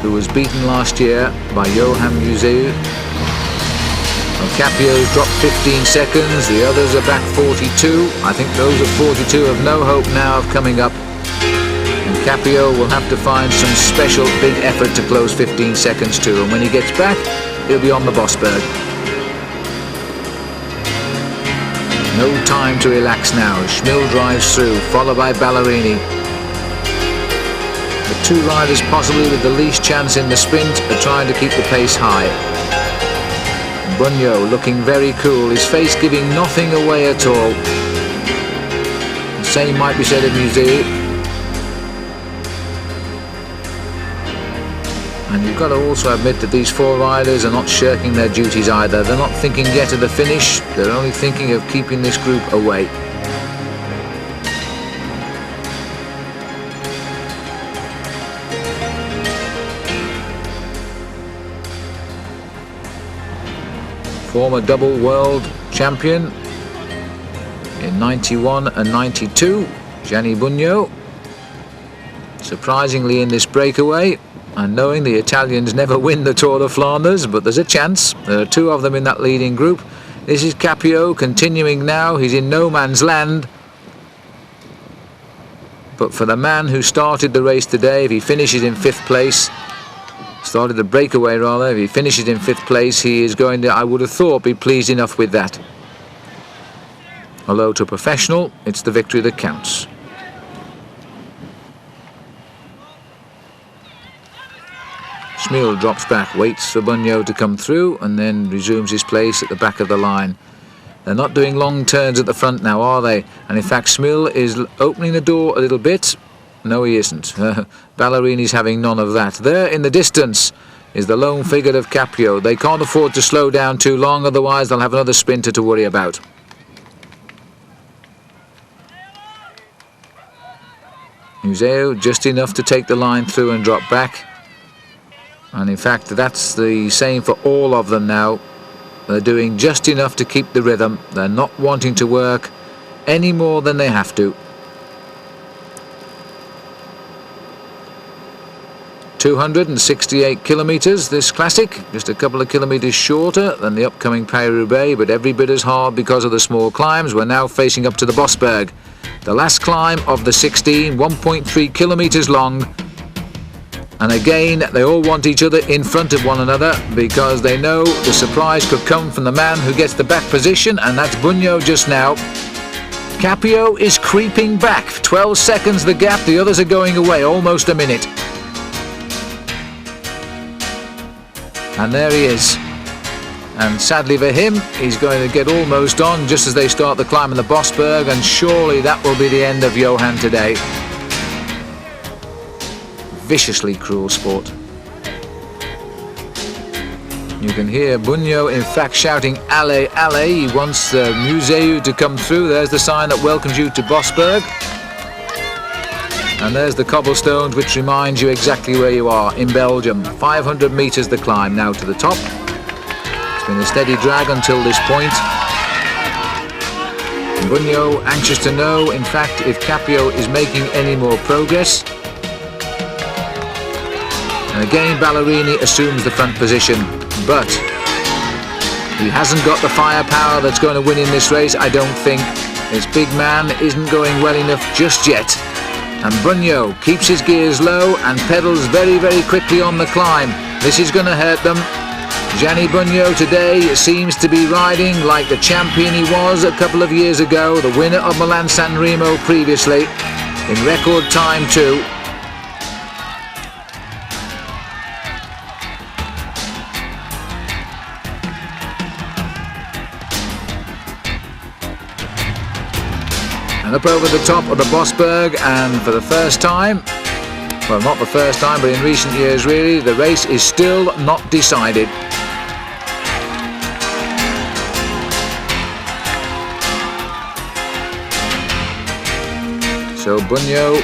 who was beaten last year by Johan Museu. Capio's dropped 15 seconds, the others are back 42. I think those at 42 have no hope now of coming up. And Capio will have to find some special big effort to close 15 seconds too. And when he gets back, he'll be on the Bosberg. No time to relax now. Schmil drives through, followed by Ballerini. The 2 riders possibly with the least chance in the sprint are trying to keep the pace high. Bugno looking very cool, his face giving nothing away at all. The same might be said of Museu. And you've got to also admit that these 4 riders are not shirking their duties either. They're not thinking yet of the finish, they're only thinking of keeping this group away. Former double world champion in 91 and 92, Gianni Bugno, surprisingly in this breakaway, and knowing the Italians never win the Tour of Flanders, but there's a chance. There are 2 of them in that leading group. This is Capio continuing now, he's in no man's land. But for the man who started the race today, if he finishes in 5th place, started the breakaway rather, if he finishes in 5th place, he is going to, I would have thought, be pleased enough with that. Although to a professional, it's the victory that counts. Schmil drops back, waits for Bugno to come through, and then resumes his place at the back of the line. They're not doing long turns at the front now, are they? And in fact, Schmil is opening the door a little bit. No, he isn't. Ballerini's having none of that. There in the distance is the lone figure of Capio. They can't afford to slow down too long, otherwise they'll have another sprinter to worry about. Museo just enough to take the line through and drop back. And in fact, that's the same for all of them now. They're doing just enough to keep the rhythm. They're not wanting to work any more than they have to. 268 kilometres this classic, just a couple of kilometres shorter than the upcoming Paris-Roubaix, but every bit as hard because of the small climbs. We're now facing up to the Bosberg. The last climb of the 16, 1.3 kilometres long, And again, they all want each other in front of one another because they know the surprise could come from the man who gets the back position, and that's Bunyo just now. Capio is creeping back. 12 seconds the gap, the others are going away, almost a minute. And there he is. And sadly for him, he's going to get almost on just as they start the climb in the Bosberg, and surely that will be the end of Johan today. Viciously cruel sport. You can hear Bunyo in fact shouting "Allez, allez." He wants the Museu to come through. There's the sign that welcomes you to Bosberg. And there's the cobblestones which reminds you exactly where you are, in Belgium. 500 metres the climb now to the top. It's been a steady drag until this point. Bunyo anxious to know, in fact, if Capio is making any more progress. And again Ballerini assumes the front position, but he hasn't got the firepower that's going to win in this race, I don't think. This big man isn't going well enough just yet. And Bunyo keeps his gears low and pedals very, very quickly on the climb. This is going to hurt them. Gianni Bunyo today seems to be riding like the champion he was a couple of years ago, the winner of Milan-San Remo previously, in record time too. And up over the top of the Bosberg, and for the first time, well, not the first time, but in recent years really, the race is still not decided. So Bunyo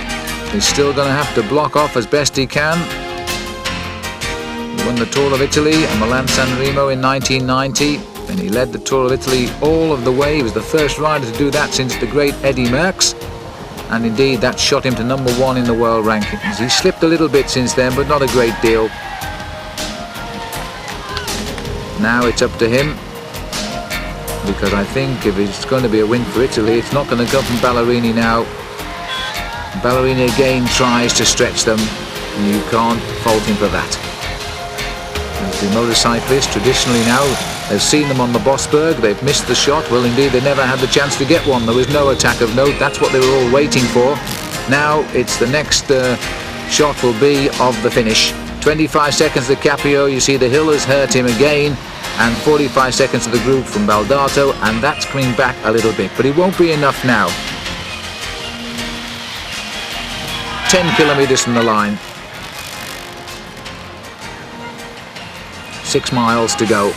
is still going to have to block off as best he can. He won the Tour of Italy and Milan-San Remo in 1990, and he led the Tour of Italy all of the way. He was the first rider to do that since the great Eddy Merckx, and indeed that shot him to #1 in the world rankings. He's slipped a little bit since then, but not a great deal. Now it's up to him, because I think if it's going to be a win for Italy, it's not going to come from Ballerini now. Ballerini again tries to stretch them, and you can't fault him for that. As the motorcyclists traditionally now have seen them on the Bosberg, they've missed the shot. Well, indeed, they never had the chance to get one. There was no attack of note. That's what they were all waiting for. Now it's the next shot will be of the finish. 25 seconds to Capio. You see the hill has hurt him again, and 45 seconds to the group from Baldato, and that's coming back a little bit, but it won't be enough now. 10 kilometres from the line. 6 miles to go.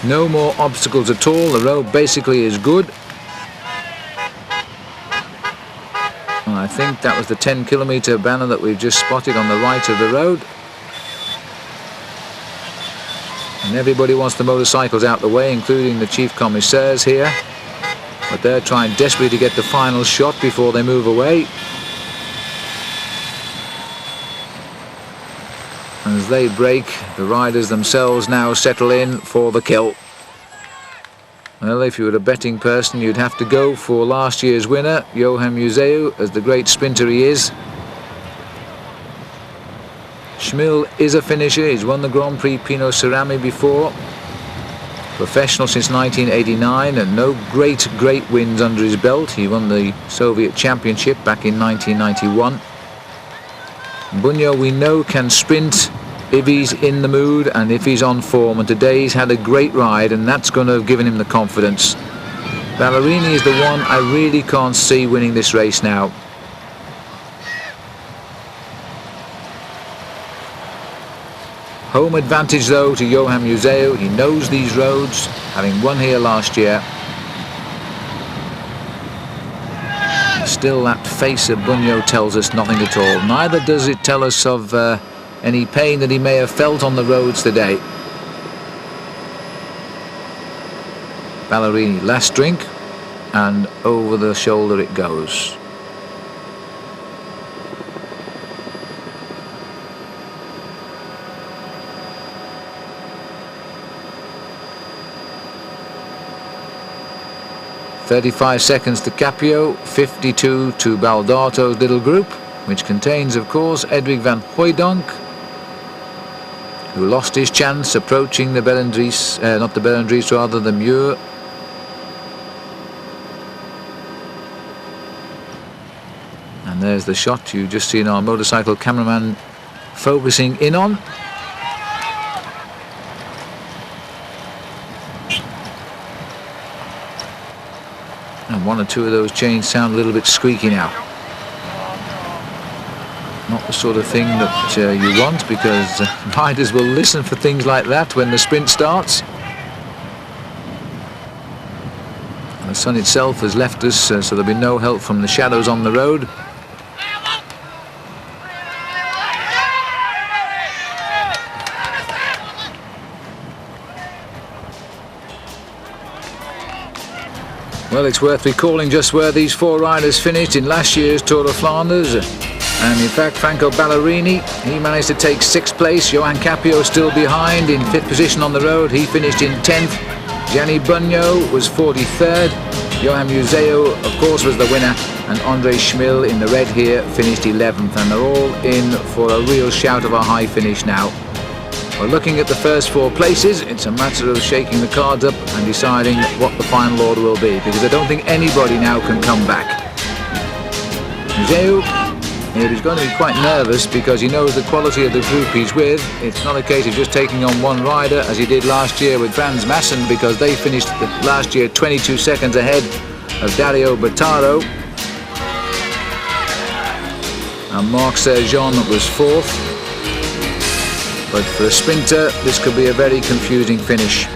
No more obstacles at all. The road basically is good. And I think that was the 10-kilometre banner that we've just spotted on the right of the road. And everybody wants the motorcycles out the way, including the chief commissaires here. But they're trying desperately to get the final shot before they move away. As they break, the riders themselves now settle in for the kill. Well, if you were a betting person, you'd have to go for last year's winner, Johan Museu, as the great sprinter he is. Schmil is a finisher. He's won the Grand Prix Pino Cerami before. Professional since 1989, and no great wins under his belt. He won the Soviet Championship back in 1991. Bunyo, we know, can sprint if he's in the mood and if he's on form, and today he's had a great ride, and that's going to have given him the confidence. Ballerini is the one I really can't see winning this race now. Home advantage though to Johan Museu. He knows these roads, having won here last year. Still, that face of Bunyo tells us nothing at all. Neither does it tell us of any pain that he may have felt on the roads today. Ballerini, last drink, and over the shoulder it goes. "35 seconds to Capio, 52 to Baldato's little group. which contains, of course, Edwig van Hooijdonk, who lost his chance approaching the Berendries, not the Berendries, rather the Muur. And there's the shot you've just seen our motorcycle cameraman focusing in on. And one or two of those chains sound a little bit squeaky now. Not the sort of thing that you want, because riders will listen for things like that when the sprint starts. And the sun itself has left us, so there'll be no help from the shadows on the road. Well, it's worth recalling just where these four riders finished in last year's Tour of Flanders. And in fact, Franco Ballerini, he managed to take 6th place. Johan Capio still behind in 5th position on the road. He finished in 10th. Gianni Bugno was 43rd. Johan Museo, of course, was the winner. And Andre Schmil in the red here finished 11th. And they're all in for a real shout of a high finish now. We're looking at the first 4 places. It's a matter of shaking the cards up and deciding what the final order will be, because I don't think anybody now can come back. Museo, he's going to be quite nervous because he knows the quality of the group he's with. It's not a case of just taking on one rider as he did last year with Frans Maassen, because they finished last year 22 seconds ahead of Dario Bertaro. And Marc Sergeant was 4th. But for a sprinter, this could be a very confusing finish.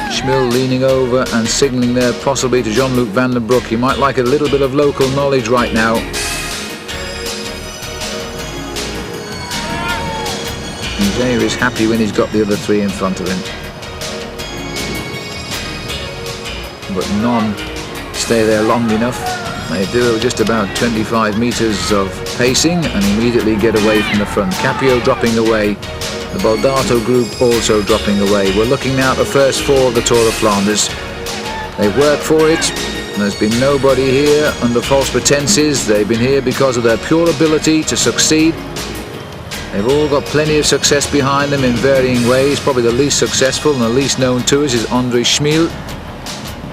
Schmil leaning over and signalling there possibly to Jean-Luc Van den Broek. He might like a little bit of local knowledge right now. Museo is happy when he's got the other 3 in front of him. But none stay there long enough. They do just about 25 metres of pacing and immediately get away from the front. Capio dropping away. The Baldato group also dropping away. We're looking now at the first 4 of the Tour of Flanders. They've worked for it. There's been nobody here under false pretenses. They've been here because of their pure ability to succeed. They've all got plenty of success behind them in varying ways. Probably the least successful and the least known to us is Andre Schmil.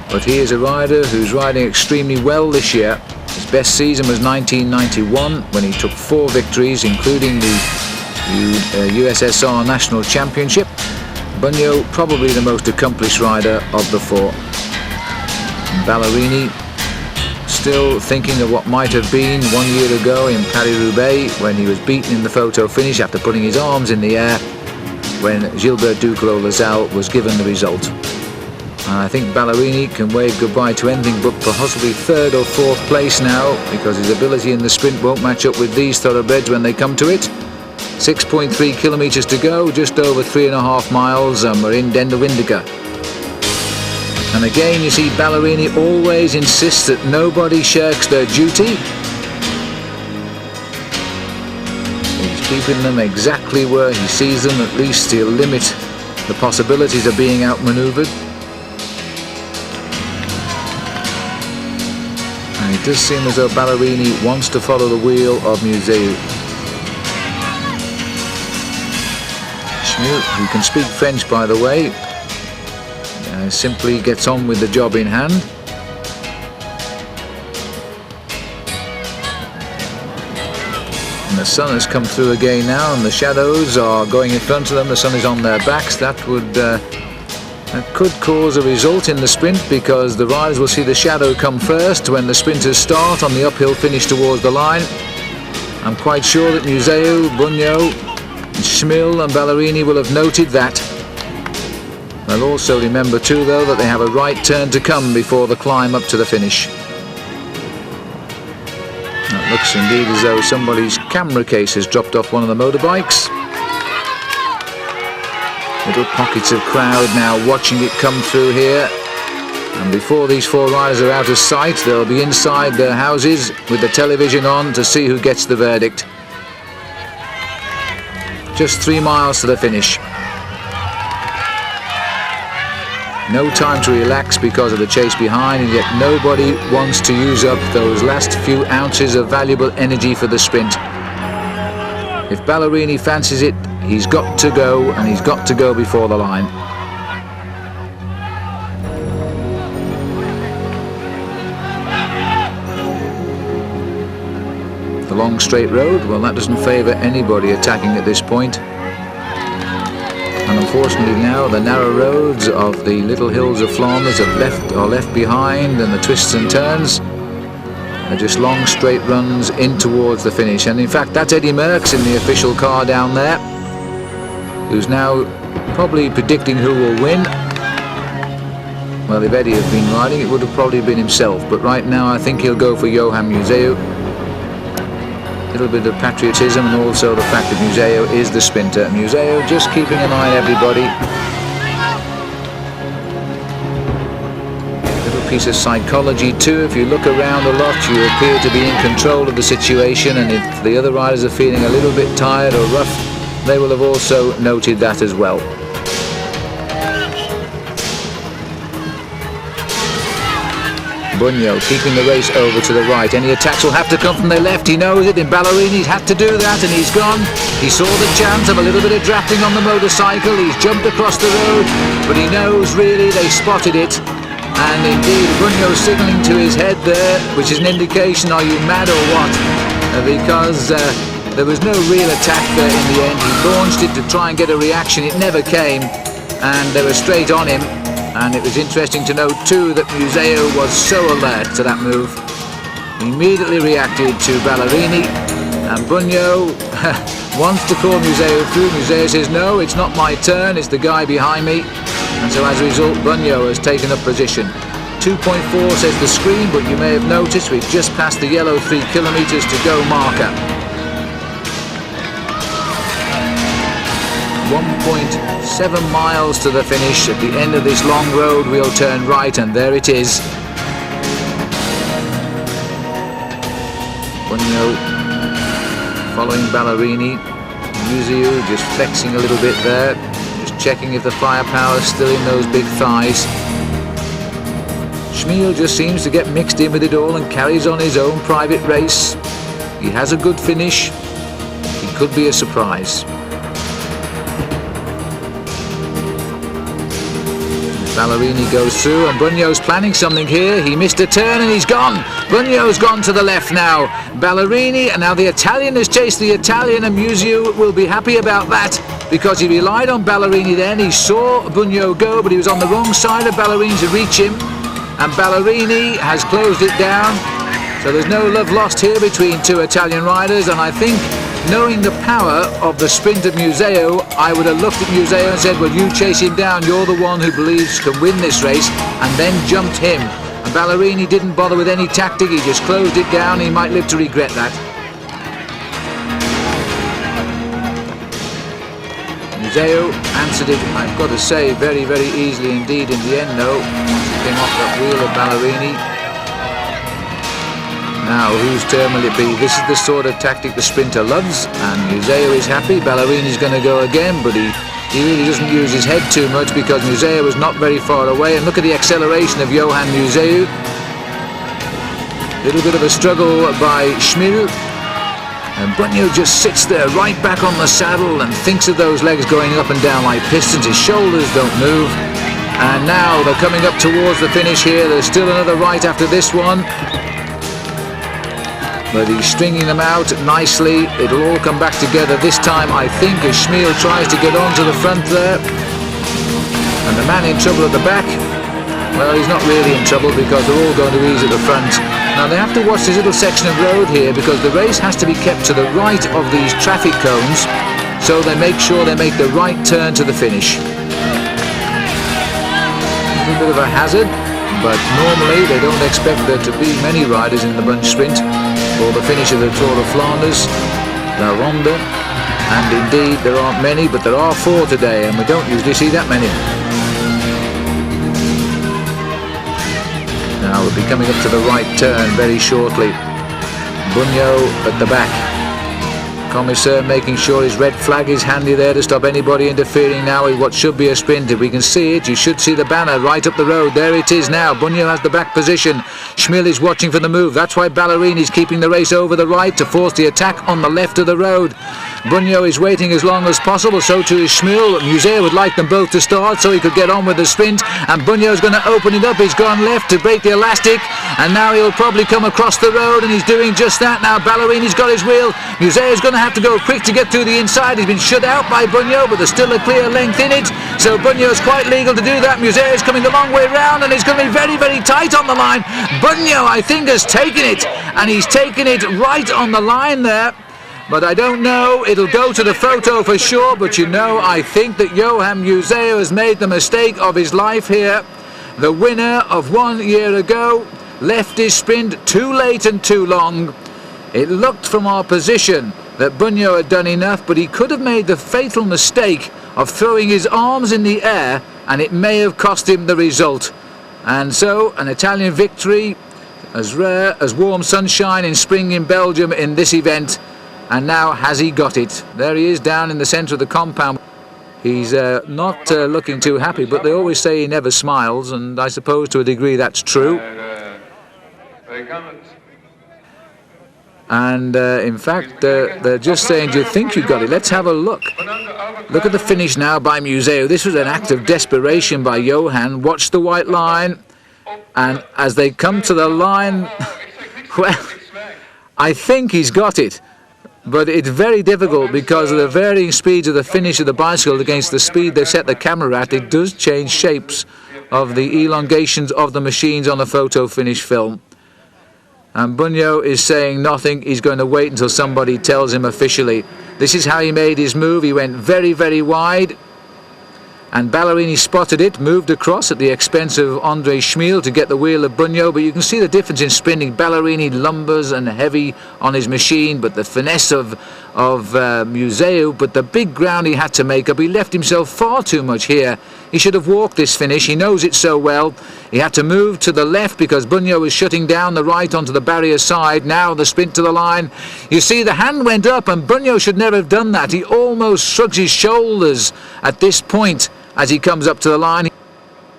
But he is a rider who's riding extremely well this year. His best season was 1991, when he took 4 victories, including the USSR National Championship. Bugno, probably the most accomplished rider of the 4. And Ballerini, still thinking of what might have been 1 year ago in Paris-Roubaix, when he was beaten in the photo finish after putting his arms in the air, when Gilbert Duclos-Lassalle was given the result. I think Ballerini can wave goodbye to anything but possibly 3rd or 4th place now, because his ability in the sprint won't match up with these thoroughbreds when they come to it. 6.3 kilometres to go, just over 3.5 miles, and we're in Denderwindige. And again, you see Ballerini always insists that nobody shirks their duty. He's keeping them exactly where he sees them. At least he'll limit the possibilities of being outmanoeuvred. It does seem as though Ballerini wants to follow the wheel of Museu. Schmil, who can speak French by the way, simply gets on with the job in hand. And the sun has come through again now, and the shadows are going in front of them. The sun is on their backs. That could cause a result in the sprint, because the riders will see the shadow come first when the sprinters start on the uphill finish towards the line. I'm quite sure that Museo, Bugno, Schmil and Ballerini will have noted that. They'll also remember too, though, that they have a right turn to come before the climb up to the finish. It looks indeed as though somebody's camera case has dropped off one of the motorbikes. Little pockets of crowd now watching it come through here. And before these 4 riders are out of sight, they'll be inside their houses with the television on to see who gets the verdict. Just 3 miles to the finish. No time to relax because of the chase behind, and yet nobody wants to use up those last few ounces of valuable energy for the sprint. If Ballerini fancies it, he's got to go, and he's got to go before the line. The long straight road, well, that doesn't favour anybody attacking at this point. And unfortunately now the narrow roads of the little hills of Flanders are left behind, and the twists and turns are just long straight runs in towards the finish. And in fact, that's Eddie Merckx in the official car down there, who's now probably predicting who will win. Well, if Eddie had been riding, it would have probably been himself, but right now I think he'll go for Johan Museeuw. A little bit of patriotism, and also the fact that Museeuw is the sprinter. Museeuw just keeping an eye on everybody. Little piece of psychology too. If you look around a lot, you appear to be in control of the situation, and if the other riders are feeling a little bit tired or rough, they will have also noted that as well. Bugno keeping the race over to the right. Any attacks will have to come from the left. He knows it, and Ballerini's had to do that, and he's gone. He saw the chance of a little bit of drafting on the motorcycle. He's jumped across the road, but he knows really they spotted it. And indeed, Bugno signalling to his head there, which is an indication, are you mad or what? Because there was no real attack there in the end. He launched it to try and get a reaction. It never came, and they were straight on him. And it was interesting to note too that Museeuw was so alert to that move. He immediately reacted to Ballerini, and Bugno wants to call Museeuw through. Museeuw says, no, it's not my turn, it's the guy behind me. And so as a result, Bugno has taken up position. 2.4 says the screen, but you may have noticed we've just passed the yellow 3 kilometres to go marker. 1.7 miles to the finish. At the end of this long road we'll turn right, and there it is. Bugno following Ballerini. Museeuw just flexing a little bit there, just checking if the firepower is still in those big thighs. Schmiel just seems to get mixed in with it all and carries on his own private race. He has a good finish. He could be a surprise. Ballerini goes through, and Bugno's planning something here. He missed a turn and he's gone. Bugno's gone to the left now. Ballerini, and now the Italian has chased the Italian, and Museeuw will be happy about that because he relied on Ballerini then. He saw Bugno go, but he was on the wrong side of Ballerini to reach him, and Ballerini has closed it down. So there's no love lost here between two Italian riders, and I think, knowing the power of the sprint of Museeuw, I would have looked at Museeuw and said, well, you chase him down, you're the one who believes can win this race, and then jumped him. And Ballerini didn't bother with any tactic, he just closed it down. He might live to regret that. Museeuw answered it, I've got to say, very, very easily indeed in the end, though. Came off that wheel of Ballerini. Now, whose turn will it be? This is the sort of tactic the sprinter loves, and Museeuw is happy. Ballerini's going to go again, but he really doesn't use his head too much because Museeuw was not very far away. And look at the acceleration of Johan Museeuw. Little bit of a struggle by Schmiel. And Bugno just sits there right back on the saddle and thinks of those legs going up and down like pistons. His shoulders don't move. And now they're coming up towards the finish here. There's still another right after this one. But he's stringing them out nicely. It'll all come back together this time, I think, as Schmiel tries to get onto the front there. And the man in trouble at the back, well, he's not really in trouble because they're all going to ease at the front. Now they have to watch this little section of road here because the race has to be kept to the right of these traffic cones, so they make sure they make the right turn to the finish. A little bit of a hazard, but normally they don't expect there to be many riders in the bunch sprint for the finish of the Tour of Flanders, La Ronde, and indeed there aren't many, but there are 4 today, and we don't usually see that many. Now we'll be coming up to the right turn very shortly. Bugno at the back. Commissaire making sure his red flag is handy there to stop anybody interfering now with what should be a sprint. If we can see it, you should see the banner right up the road. There it is now. Bunyo has the back position. Schmill is watching for the move. That's why Ballerini is keeping the race over the right to force the attack on the left of the road. Bunyo is waiting as long as possible, so too is Schmill. Museo would like them both to start so he could get on with the sprint, and Bunyo's going to open it up. He's gone left to break the elastic, and now he'll probably come across the road, and he's doing just that now. Ballerini's got his wheel. Museo's going to have to go quick to get through the inside. He's been shut out by Bunyo, but there's still a clear length in it, so Bunyo's quite legal to do that. Museo's coming the long way round, and it's going to be very, very tight on the line. Bunyo, I think, has taken it, and he's taken it right on the line there. But I don't know, it'll go to the photo for sure, but you know, I think that Johan Museo has made the mistake of his life here. The winner of 1 year ago left his sprint too late and too long. It looked from our position that Bunyo had done enough, but he could have made the fatal mistake of throwing his arms in the air, and it may have cost him the result. And so, an Italian victory, as rare as warm sunshine in spring in Belgium in this event. And now has he got it? There he is down in the centre of the compound. He's not looking too happy, but they always say he never smiles, and I suppose to a degree that's true. And in fact, they're just saying, do you think you got it? Let's have a look. Look at the finish now by Museo. This was an act of desperation by Johan. Watch the white line, and as they come to the line, well, I think he's got it. But it's very difficult because of the varying speeds of the finish of the bicycle against the speed they've set the camera at. It does change shapes of the elongations of the machines on the photo finish film. And Bunyo is saying nothing. He's going to wait until somebody tells him officially. This is how he made his move. He went very, very wide. And Ballerini spotted it, moved across at the expense of Andre Schmiel to get the wheel of Bunyo, but you can see the difference in sprinting. Ballerini lumbers and heavy on his machine, but the finesse of Museo, but the big ground he had to make up, he left himself far too much here. He should have walked this finish, he knows it so well. He had to move to the left because Bunyo was shutting down the right onto the barrier side. Now the sprint to the line. You see the hand went up, and Bunyo should never have done that. He almost shrugs his shoulders at this point as he comes up to the line.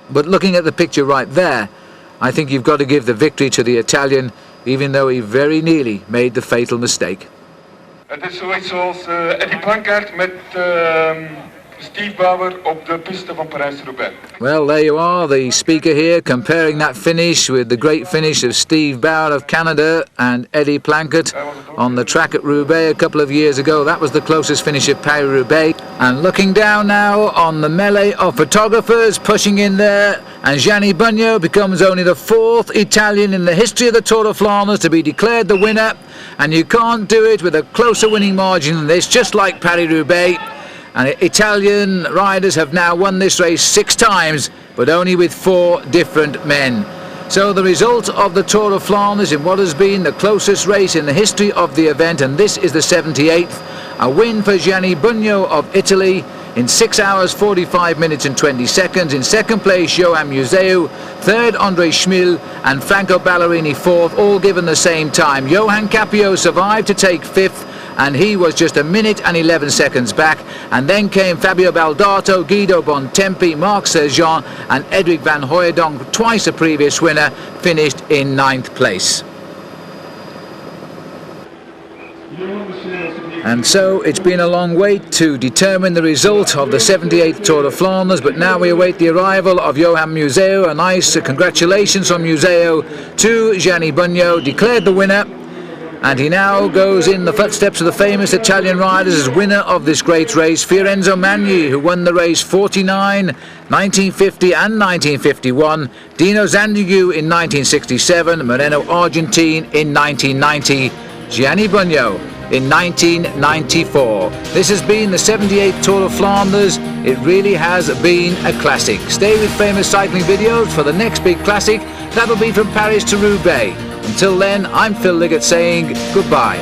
But looking at the picture right there, I think you've got to give the victory to the Italian, even though he very nearly made the fatal mistake. Het is zoiets zoals Eddie Plankaert met Steve Bauer op de piste van Parijs-Roubaix. Well, there you are, the speaker here comparing that finish with the great finish of Steve Bauer of Canada and Eddie Plankaert on the track at Roubaix a couple of years ago. That was the closest finish of Paris-Roubaix. And looking down now on the melee of photographers pushing in there, and Gianni Bunyo becomes only the 4th Italian in the history of the Tour of Flanders to be declared the winner. And you can't do it with a closer winning margin than this, just like Paris-Roubaix. And Italian riders have now won this race 6 times, but only with 4 different men. So the result of the Tour of Flanders in what has been the closest race in the history of the event, and this is the 78th, a win for Gianni Bunyo of Italy in 6 hours 45 minutes and 20 seconds. In second place, Johan Museo, third Andre Schmiel, and Franco Ballerini fourth, all given the same time. Johan Capio survived to take 5th, and he was just 1 minute and 11 seconds back. And then came Fabio Baldato, Guido Bontempi, Marc Sergeant, and Edwig van Hooijdonk, twice a previous winner, finished in 9th place. And so it's been a long wait to determine the result of the 78th Tour of Flanders, but now we await the arrival of Johan Museo. A nice congratulations from Museo to Gianni Bunyo, declared the winner. And he now goes in the footsteps of the famous Italian riders as winner of this great race. Fiorenzo Magni, who won the race 49, 1950 and 1951. Dino Zandigu in 1967. Moreno Argentine in 1990. Gianni Bunyo in 1994. This has been the 78th Tour of Flanders. It really has been a classic. Stay with Famous Cycling Videos for the next big classic. That'll be from Paris to Roubaix. Until then, I'm Phil Liggett saying goodbye.